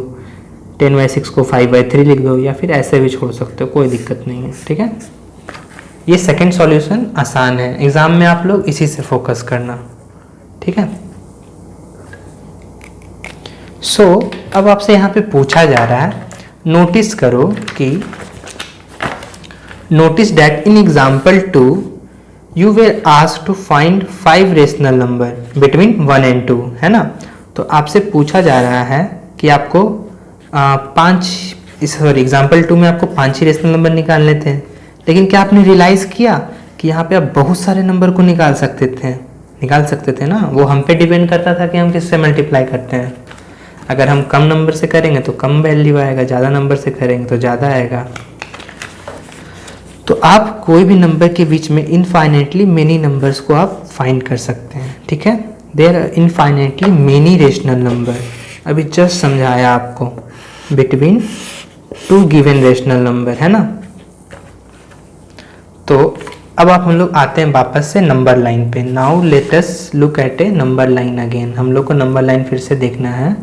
Speaker 1: 10/6 को 5/3 लिख दो, या फिर ऐसे भी छोड़ सकते हो, कोई दिक्कत नहीं है, ठीक है। ये सेकंड सॉल्यूशन आसान है, एग्जाम में आप लोग इसी से फोकस करना, ठीक है। सो अब आपसे यहाँ पे पूछा जा रहा है, नोटिस करो कि notice that in example 2 you were asked to find 5 rational number between 1 and 2, है ना। तो आपसे पूछा जा रहा है कि आपको 5, सॉरी एग्जाम्पल 2 में आपको 5 ही रेशनल नंबर निकालने थे, लेकिन क्या आपने रियलाइज़ किया कि यहाँ पे आप बहुत सारे नंबर को निकाल सकते थे ना। वो हम पे डिपेंड करता था कि हम किससे मल्टीप्लाई करते हैं। अगर हम कम नंबर से करेंगे तो कम वैल्यू आएगा, ज़्यादा नंबर से करेंगे तो ज़्यादा आएगा। तो आप कोई भी नंबर के बीच में इनफाइनेटली मेनी नंबर्स को आप फाइंड कर सकते हैं, ठीक है। There are infinitely many rational number, अभी जस्ट समझाया आपको, बिटवीन 2 गिवन रेशनल नंबर, है ना। तो अब आप हम लोग आते हैं वापस से नंबर लाइन पे। Now let us look at A number line again. हम लोग को नंबर लाइन फिर से देखना है।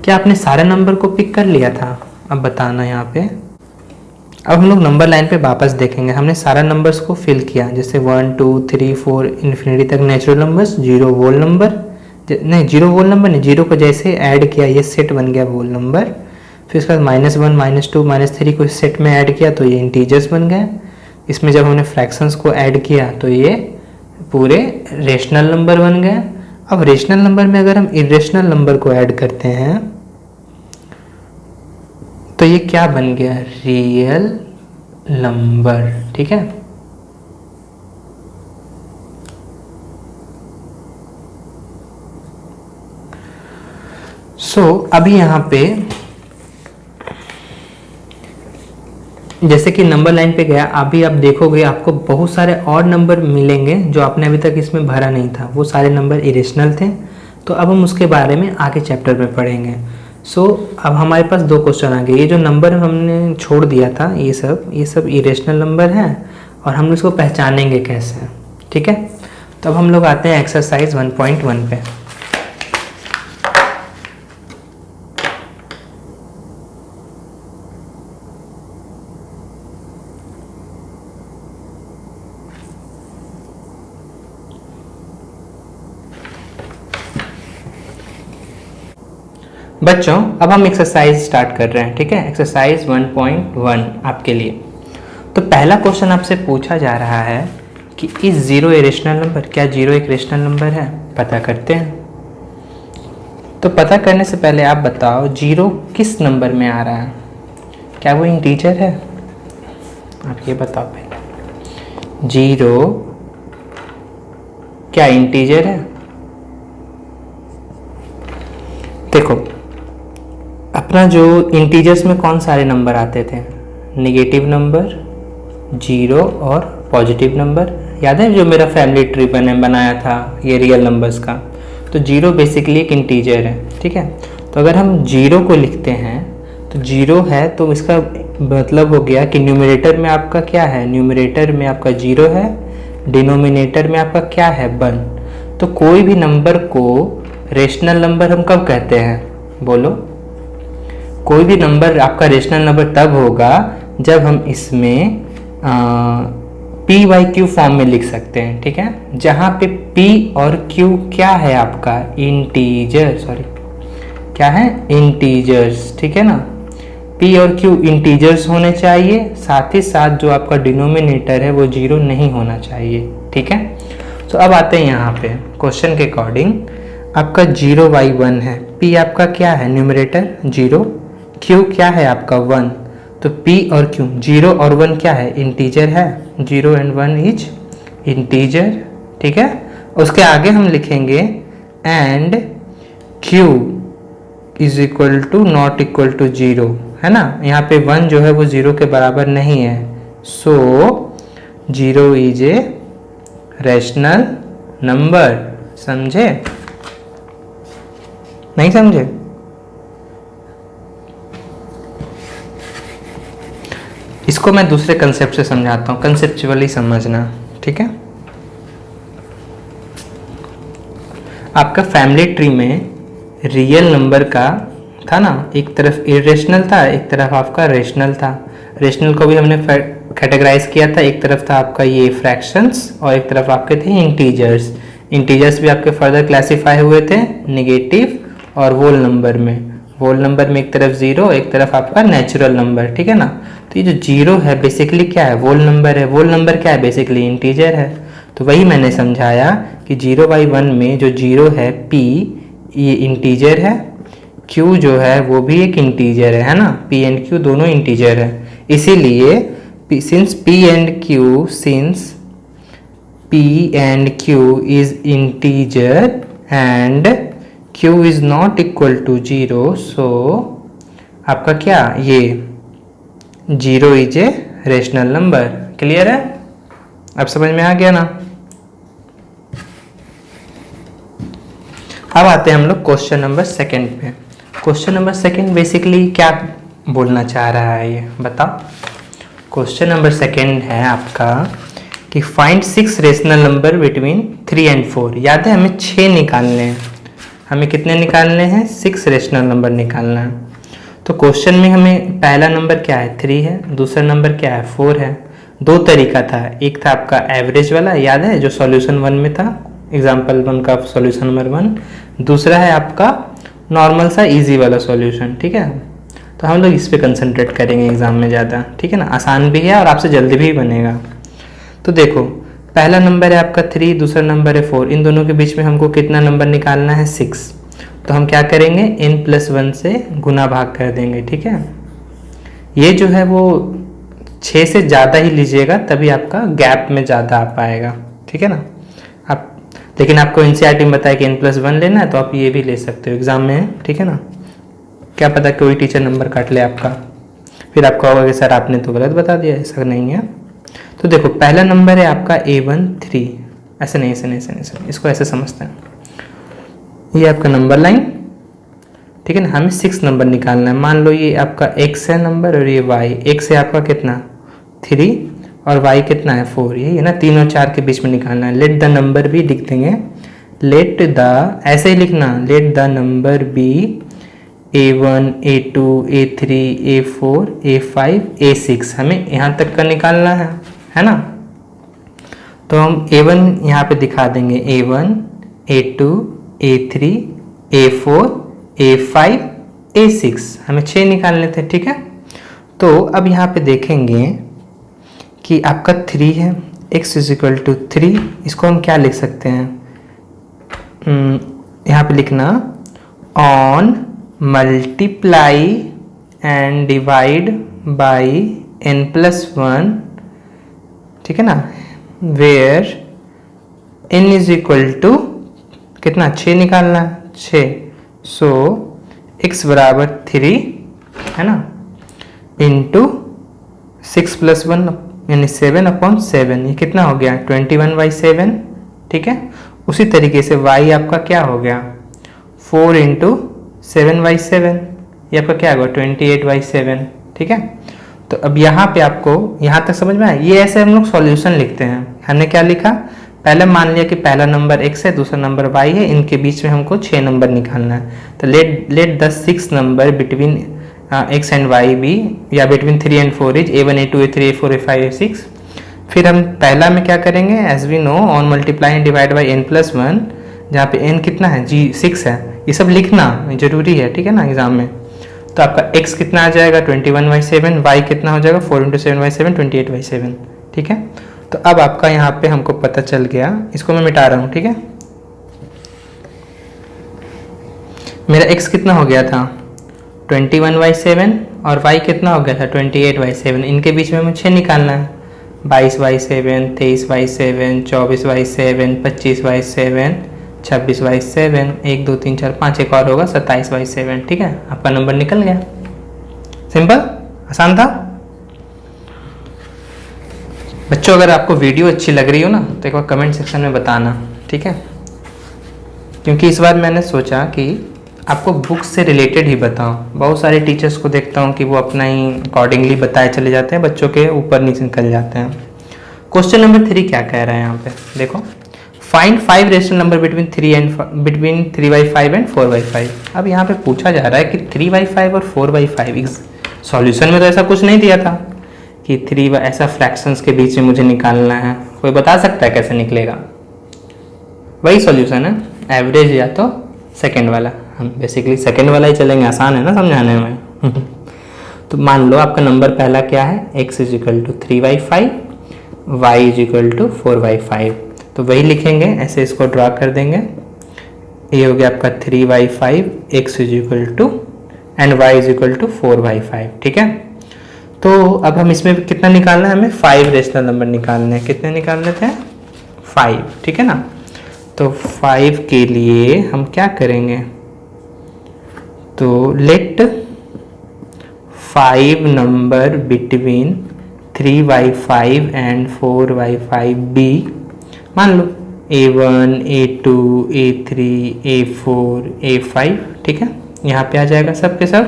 Speaker 1: क्या आपने सारे नंबर को पिक कर लिया था, अब बताना यहाँ पे। अब हम लोग नंबर लाइन पे वापस देखेंगे, हमने सारा नंबर्स को फिल किया, जैसे 1 2 3 4 इन्फिनिटी तक नेचुरल नंबर्स, 0 वोल नंबर, नहीं 0 वोल नंबर नहीं, 0 को जैसे ऐड किया ये सेट बन गया वोल नंबर। फिर उसके बाद -1 -2 -3 को इस सेट में ऐड किया तो ये इंटीजर्स बन गए। इसमें जब हमने फ्रैक्शंस को ऐड किया तो ये पूरे रेशनल नंबर बन गए। अब रेशनल नंबर में अगर हम इरेशनल नंबर को ऐड करते हैं तो ये क्या बन गया, रियल नंबर, ठीक है। सो अभी यहाँ पे जैसे कि नंबर लाइन पे गया, अभी आप देखोगे आपको बहुत सारे और नंबर मिलेंगे जो आपने अभी तक इसमें भरा नहीं था, वो सारे नंबर इरेशनल थे। तो अब हम उसके बारे में आगे चैप्टर में पढ़ेंगे। सो अब हमारे पास 2 क्वेश्चन आ गए। ये जो नंबर हमने छोड़ दिया था ये सब इरेशनल नंबर हैं और हम इसको पहचानेंगे कैसे, ठीक है। तो अब हम लोग आते हैं एक्सरसाइज 1.1 पे। बच्चों अब हम एक्सरसाइज स्टार्ट कर रहे हैं, ठीक है। एक्सरसाइज 1.1 आपके लिए। तो पहला क्वेश्चन आपसे पूछा जा रहा है कि इस 0 ए रेशनल नंबर, क्या 0 एक रेशनल नंबर है, पता करते हैं। तो पता करने से पहले आप बताओ 0 किस नंबर में आ रहा है, क्या वो इंटीजर है, आप ये बताओ पहले। 0 क्या इंटीजर है? देखो अब अपना जो इंटीजर्स में कौन सारे नंबर आते थे, नेगेटिव नंबर, जीरो और पॉजिटिव नंबर। याद है जो मेरा फैमिली ट्री बनाया था ये रियल नंबर्स का, तो जीरो बेसिकली एक इंटीजर है, ठीक है। तो अगर हम जीरो को लिखते हैं तो जीरो है, तो इसका मतलब हो गया कि न्यूमरेटर में आपका क्या है, न्यूमरेटर में आपका जीरो है, डिनोमिनेटर में आपका क्या है, 1। तो कोई भी नंबर को रेशनल नंबर हम कब कहते हैं, बोलो। कोई भी नंबर आपका रेशनल नंबर तब होगा जब हम इसमें पी वाई क्यू फॉर्म में लिख सकते हैं, ठीक है। जहाँ पे पी और क्यू क्या है आपका, इंटीजर, सॉरी क्या है, इंटीजर्स, ठीक है ना। पी और क्यू इंटीजर्स होने चाहिए, साथ ही साथ जो आपका डिनोमिनेटर है वो जीरो नहीं होना चाहिए, ठीक है। तो अब आते हैं यहाँ पे क्वेश्चन के अकॉर्डिंग, आपका 0y1 है, p आपका क्या है, न्यूमरेटर 0, q क्या है आपका 1, तो p और q 0 और 1 क्या है, इंटीजर है, 0 एंड 1 इज इंटीजर, ठीक है। उसके आगे हम लिखेंगे and q is equal to not equal to 0, है ना। यहाँ पे 1 जो है वो 0 के बराबर नहीं है, सो 0 इज ए रैशनल नंबर। समझे, नहीं समझे? इसको मैं दूसरे कंसेप्ट से समझाता हूँ, कंसेप्चुअली समझना, ठीक है। आपका फैमिली ट्री में रियल नंबर का था ना, एक तरफ इरेशनल था, एक तरफ आपका रेशनल था। रेशनल को भी हमने कैटेगराइज किया था, एक तरफ था आपका ये फ्रैक्शंस और एक तरफ आपके थे इंटीजर्स। इंटीजर्स भी आपके फर्दर क्लासीफाई हुए थे नेगेटिव और होल नंबर में। होल नंबर में एक तरफ जीरो, एक तरफ आपका नेचुरल नंबर, ठीक है ना। तो ये जो जीरो है बेसिकली क्या है, होल नंबर है। होल नंबर क्या है, बेसिकली इंटीजर है। तो वही मैंने समझाया कि 0/1 में जो जीरो है p, ये इंटीजर है, q जो है वो भी एक इंटीजर है ना, p एंड q दोनों इंटीजर है। इसीलिए since p and q is integer and q is not equal to 0, so आपका क्या, ये 0 is a rational number. Clear है, अब समझ में आ गया ना। अब आते हैं हम लोग क्वेश्चन नंबर 2 पे। क्वेश्चन नंबर 2 बेसिकली क्या बोलना चाह रहा है, ये बताओ। क्वेश्चन नंबर 2 है आपका कि find 6 rational number between 3 and 4। याद है हमें 6 निकालने हैं, हमें कितने निकालने हैं, 6 रेशनल नंबर निकालना है। तो क्वेश्चन में हमें पहला नंबर क्या है, 3 है, दूसरा नंबर क्या है, 4 है। दो तरीका था, एक था आपका एवरेज वाला, याद है जो सॉल्यूशन 1 में था, एग्जाम्पल 1 का सॉल्यूशन नंबर 1। दूसरा है आपका नॉर्मल सा इजी वाला सॉल्यूशन, ठीक है। तो हम लोग इस पे कंसंट्रेट करेंगे एग्जाम में ज़्यादा, ठीक है ना। आसान भी है और आपसे जल्दी भी बनेगा। तो देखो पहला नंबर है आपका 3, दूसरा नंबर है 4, इन दोनों के बीच में हमको कितना नंबर निकालना है, 6। तो हम क्या करेंगे, n+1 से गुना भाग कर देंगे, ठीक है। ये जो है वो 6 से ज़्यादा ही लीजिएगा, तभी आपका गैप में ज़्यादा आ पाएगा, ठीक है ना। आप लेकिन आपको एनसीईआरटी में बताया कि n+1 लेना है, तो आप ये भी ले सकते हो एग्जाम में, ठीक है ना। क्या पता कोई टीचर नंबर काट ले आपका, फिर आपका होगा कि सर आपने तो गलत बता दिया, ऐसा नहीं है। तो देखो पहला नंबर है आपका A1 3, ऐसे नहीं, ऐसे नहीं, ऐसे नहीं, इसको ऐसे समझते हैं। ये आपका नंबर लाइन, ठीक है ना। हमें 6 नंबर निकालना है। मान लो ये आपका x है नंबर और ये y। x है आपका कितना, 3 और y कितना है, 4। यही है ना, 3 और 4 के बीच में निकालना है। लेट द नंबर भी लिख देंगे, लेट द, ऐसे ही लिखना, let the number B A1 A2 A3 A4 A5 A6। हमें यहाँ तक का निकालना है ना। तो हम A1 यहाँ पे दिखा देंगे, A1 A2 A3 A4 A5 A6, हमें 6 निकालने थे, ठीक है। तो अब यहाँ पे देखेंगे कि आपका 3 है, x = 3, इसको हम क्या लिख सकते हैं, यहाँ पे लिखना on multiply and divide by n+1, ठीक है ना, वेयर n = कितना, 6 निकालना, 6। सो x = 3 है ना, इंटू 6 + 1 यानी 7/7, ये कितना हो गया 21/7, ठीक है। उसी तरीके से y आपका क्या हो गया 4 × 7/7, ये आपका क्या होगा 28/7, ठीक है। तो अब यहाँ पे आपको यहाँ तक समझ में आया। ये ऐसे हम लोग सॉल्यूशन लिखते हैं। हमने क्या लिखा, पहले मान लिया कि पहला नंबर x है, दूसरा नंबर y है, इनके बीच में हमको 6 नंबर निकालना है। तो let the 6 number between x and y be, या between 3 and 4 is a1 a2 a3 a4 a5 a6। फिर हम पहला में क्या करेंगे, as we know on multiply and divide by n+1, जहाँ पे n कितना है जी 6 है, ये सब लिखना जरूरी है, ठीक है ना एग्जाम में। तो आपका x कितना आ जाएगा 21/7, y कितना हो जाएगा 4 × 7/7 28/7, ठीक है। तो अब आपका यहाँ पे हमको पता चल गया, इसको मैं मिटा रहा हूँ, ठीक है। मेरा x कितना हो गया था 21/7 और y कितना हो गया था 28/7, इनके बीच में मुझे निकालना है 22/7, 23/7, 24/7, 25/7, 26/7, 1 2 3 4 5, एक और होगा 27/7, ठीक है। आपका नंबर निकल गया। सिंपल, आसान था बच्चों। अगर आपको वीडियो अच्छी लग रही हो ना तो एक बार कमेंट सेक्शन में बताना, ठीक है। क्योंकि इस बार मैंने सोचा कि आपको बुक्स से रिलेटेड ही बताऊं। बहुत सारे टीचर्स को देखता हूं कि वो अपना ही अकॉर्डिंगली बताए चले जाते हैं, बच्चों के ऊपर नीचे निकल जाते हैं। क्वेश्चन नंबर 3 क्या कह रहा है यहाँ पे देखो, find 5 rational number between 3/5 and 4/5। अब यहाँ पे पूछा जा रहा है कि 3/5 और 4/5, सॉल्यूशन में तो ऐसा कुछ नहीं दिया था कि 3 ऐसा फ्रैक्शंस के बीच में मुझे निकालना है। कोई बता सकता है कैसे निकलेगा? वही सॉल्यूशन है, एवरेज या तो सेकंड वाला। हम बेसिकली सेकंड वाला ही चलेंगे, आसान है ना समझाने में। तो मान लो आपका नंबर पहला क्या है, x = 3/5, y = 4/5। तो वही लिखेंगे, ऐसे इसको ड्रा कर देंगे। ये हो गया आपका 3/5, x = एंड y = 4/5, ठीक है। तो अब हम इसमें कितना निकालना है, हमें 5 रेशनल नंबर निकालने हैं। कितने निकालने थे 5, ठीक है ना। तो 5 के लिए हम क्या करेंगे, तो let 5 number between 3/5 and 4/5 be, मान लो a1 a2 a3 a4 a5, ठीक है। यहाँ पे आ जाएगा सब के सब।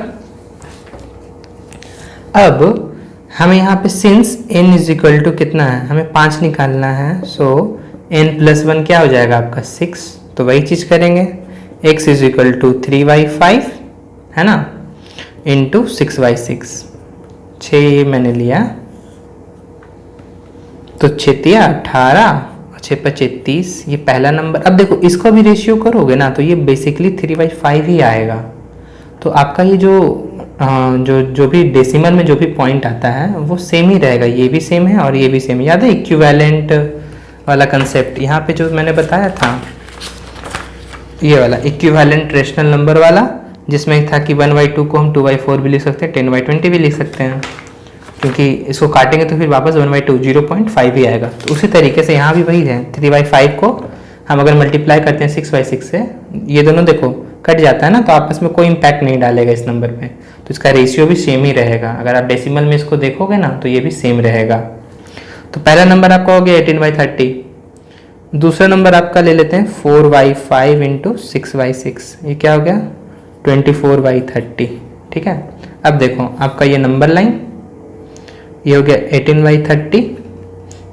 Speaker 1: अब हमें यहाँ पे सिंस n = कितना है, हमें 5 निकालना है। सो n+1 क्या हो जाएगा आपका 6। तो वही चीज़ करेंगे, x = 3/5 है ना, इंटू 6/6, 6 मैंने लिया, तो 6 × 18, 6 × 30, ये पहला नंबर। अब देखो इसको भी रेशियो करोगे ना तो ये बेसिकली 3/5 ही आएगा। तो आपका ये जो भी डेसिमल में जो भी पॉइंट आता है वो सेम ही रहेगा, ये भी सेम है और ये भी सेम। याद है इक्विवेलेंट वाला कंसेप्ट यहाँ पे जो मैंने बताया था, ये वाला इक्विवेलेंट रेशनल नंबर वाला, जिसमें था कि 1/2 को हम 2/4 भी लिख सकते हैं, 10/20 भी लिख सकते हैं, क्योंकि इसको काटेंगे तो फिर वापस 1/2 0.5 ही आएगा। तो उसी तरीके से यहाँ भी वही है, 3/5 को हम अगर मल्टीप्लाई करते हैं 6/6 से, ये दोनों देखो कट जाता है ना, तो आपस में कोई इम्पैक्ट नहीं डालेगा इस नंबर पे। तो इसका रेशियो भी सेम ही रहेगा। अगर आप डेसिमल में इसको देखोगे ना तो ये भी सेम रहेगा। तो पहला नंबर आपका हो गया 18/30। दूसरा नंबर आपका ले लेते हैं 4/5 इंटू 6/6, ये क्या हो गया 24/30, ठीक है। अब देखो आपका ये नंबर लाइन, ये हो गया 18/30,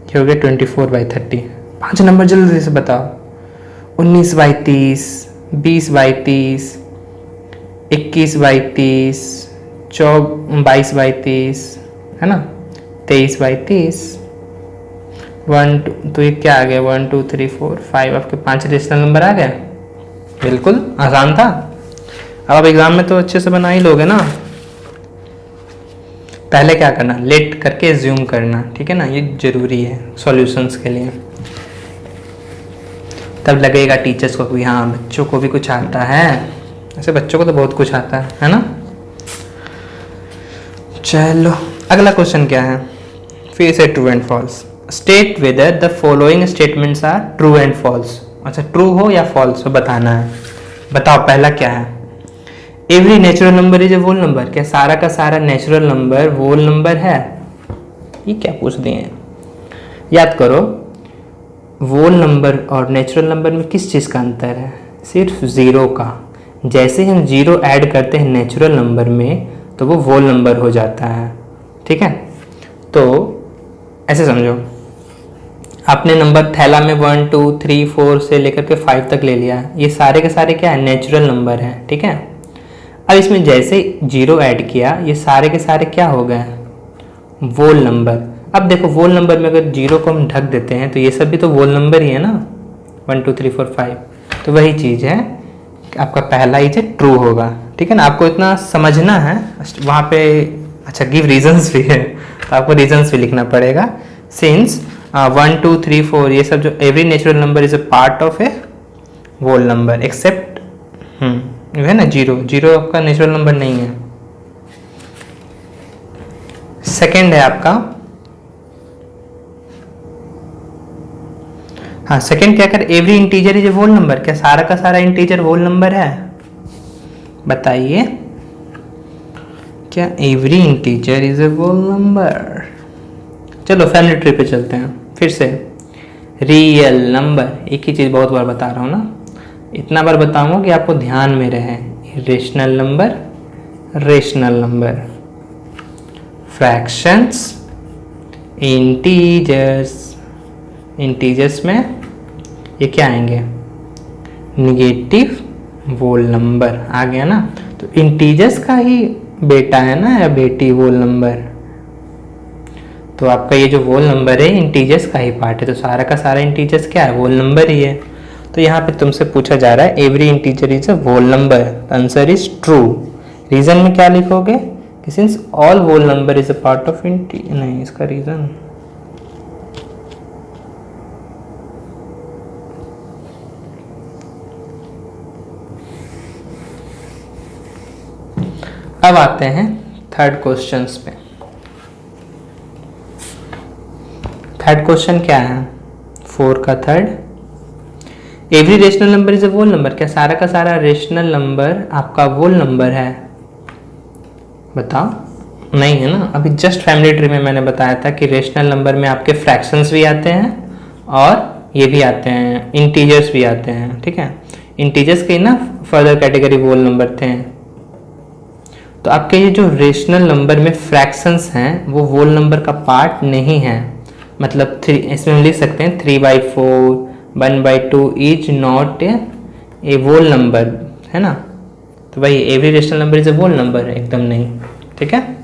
Speaker 1: ये हो गया 24/30। 5 नंबर जल्दी से बताओ, 19/30, 20/30, 21/30, 22/30, है ना, 23/30, 1 2, तो ये क्या आ गया 1 2 3 4 5, आपके 5 रेशनल नंबर आ गए। बिल्कुल आसान था। अब आप एग्जाम में तो अच्छे से बना ही लोगे ना। पहले क्या करना, लेट करके ज्यूम करना, ठीक है ना, ये जरूरी है सॉल्यूशंस के लिए। तब लगेगा टीचर्स को कि हाँ बच्चों को भी कुछ आता है। ऐसे बच्चों को तो बहुत कुछ आता है ना। चलो अगला क्वेश्चन क्या है, फिर से true and false. State whether the following statements are true and false. अच्छा, ट्रू हो या फॉल्स हो बताना है। बताओ पहला क्या है, every natural number is a whole number, क्या सारा का सारा नेचुरल नंबर होल नंबर है? ये क्या पूछ दिए हैं? याद करो, होल नंबर और नेचुरल नंबर में किस चीज़ का अंतर है? सिर्फ ज़ीरो का। जैसे हम ज़ीरो ऐड करते हैं नेचुरल नंबर में तो वो होल नंबर हो जाता है। ठीक है, तो ऐसे समझो, आपने नंबर थैला में 1 2 3 4 से लेकर के 5 तक ले लिया, ये सारे के सारे क्या है? नेचुरल नंबर हैं। ठीक है, अब इसमें जैसे जीरो ऐड किया, ये सारे के सारे क्या हो गए? वोल नंबर। अब देखो, वोल नंबर में अगर जीरो को हम ढक देते हैं तो ये सब भी तो वोल नंबर ही है ना, 1 2 3 4 5। तो वही चीज़ है, आपका पहला ही ट्रू होगा। ठीक है ना, आपको इतना समझना है वहाँ पे। अच्छा, गिव रीजंस भी है, तो आपको रीजंस भी लिखना पड़ेगा। सिंस 1 2 3 4 ये सब जो every natural number is a part of a whole number except है ना जीरो। जीरो आपका नेचुरल नंबर नहीं है। सेकंड है आपका, हाँ सेकंड क्या कर, every integer is a whole number, क्या सारा का सारा इंटीजर होल नंबर है? बताइए, क्या every integer is a whole number? चलो फैमिली ट्री पे चलते हैं फिर से। रियल नंबर, एक ही चीज़ बहुत बार बता रहा हूँ ना, इतना बार बताऊंगा कि आपको ध्यान में रहे। Rational number, rational number, fractions, integers. Integers में ये क्या आएंगे? निगेटिव होल नंबर आ गया ना। तो इंटीजर्स का ही बेटा है ना या बेटी होल नंबर, तो आपका ये जो होल नंबर है इंटीजर्स का ही पार्ट है। तो सारा का सारा इंटीजर्स क्या है? होल नंबर ही है। तो यहाँ पे तुमसे पूछा जा रहा है every integer is a whole number, answer is true. Reason में क्या लिखोगे कि since all whole number is a part of नहीं, इसका रीजन अब आते हैं थर्ड क्वेश्चंस पे। थर्ड क्वेश्चन क्या है? 4 का third, every rational number is a whole number, क्या सारा का सारा रेशनल नंबर आपका होल नंबर है? बताओ, नहीं है ना। अभी जस्ट फैमिली ट्री में मैंने बताया था कि रेशनल नंबर में आपके फ्रैक्शंस भी आते हैं और ये भी आते हैं, इंटीजर्स भी आते हैं। ठीक है, इंटीजर्स के ना फर्दर कैटेगरी होल नंबर थे। तो आपके ये जो रेशनल नंबर में फ्रैक्शंस हैं वो होल नंबर का पार्ट नहीं है। मतलब 3, इसमें हम लिख सकते हैं 3/4 1/2 is not a whole number, है ना। तो भाई every rational number is a whole number, एकदम नहीं। ठीक है,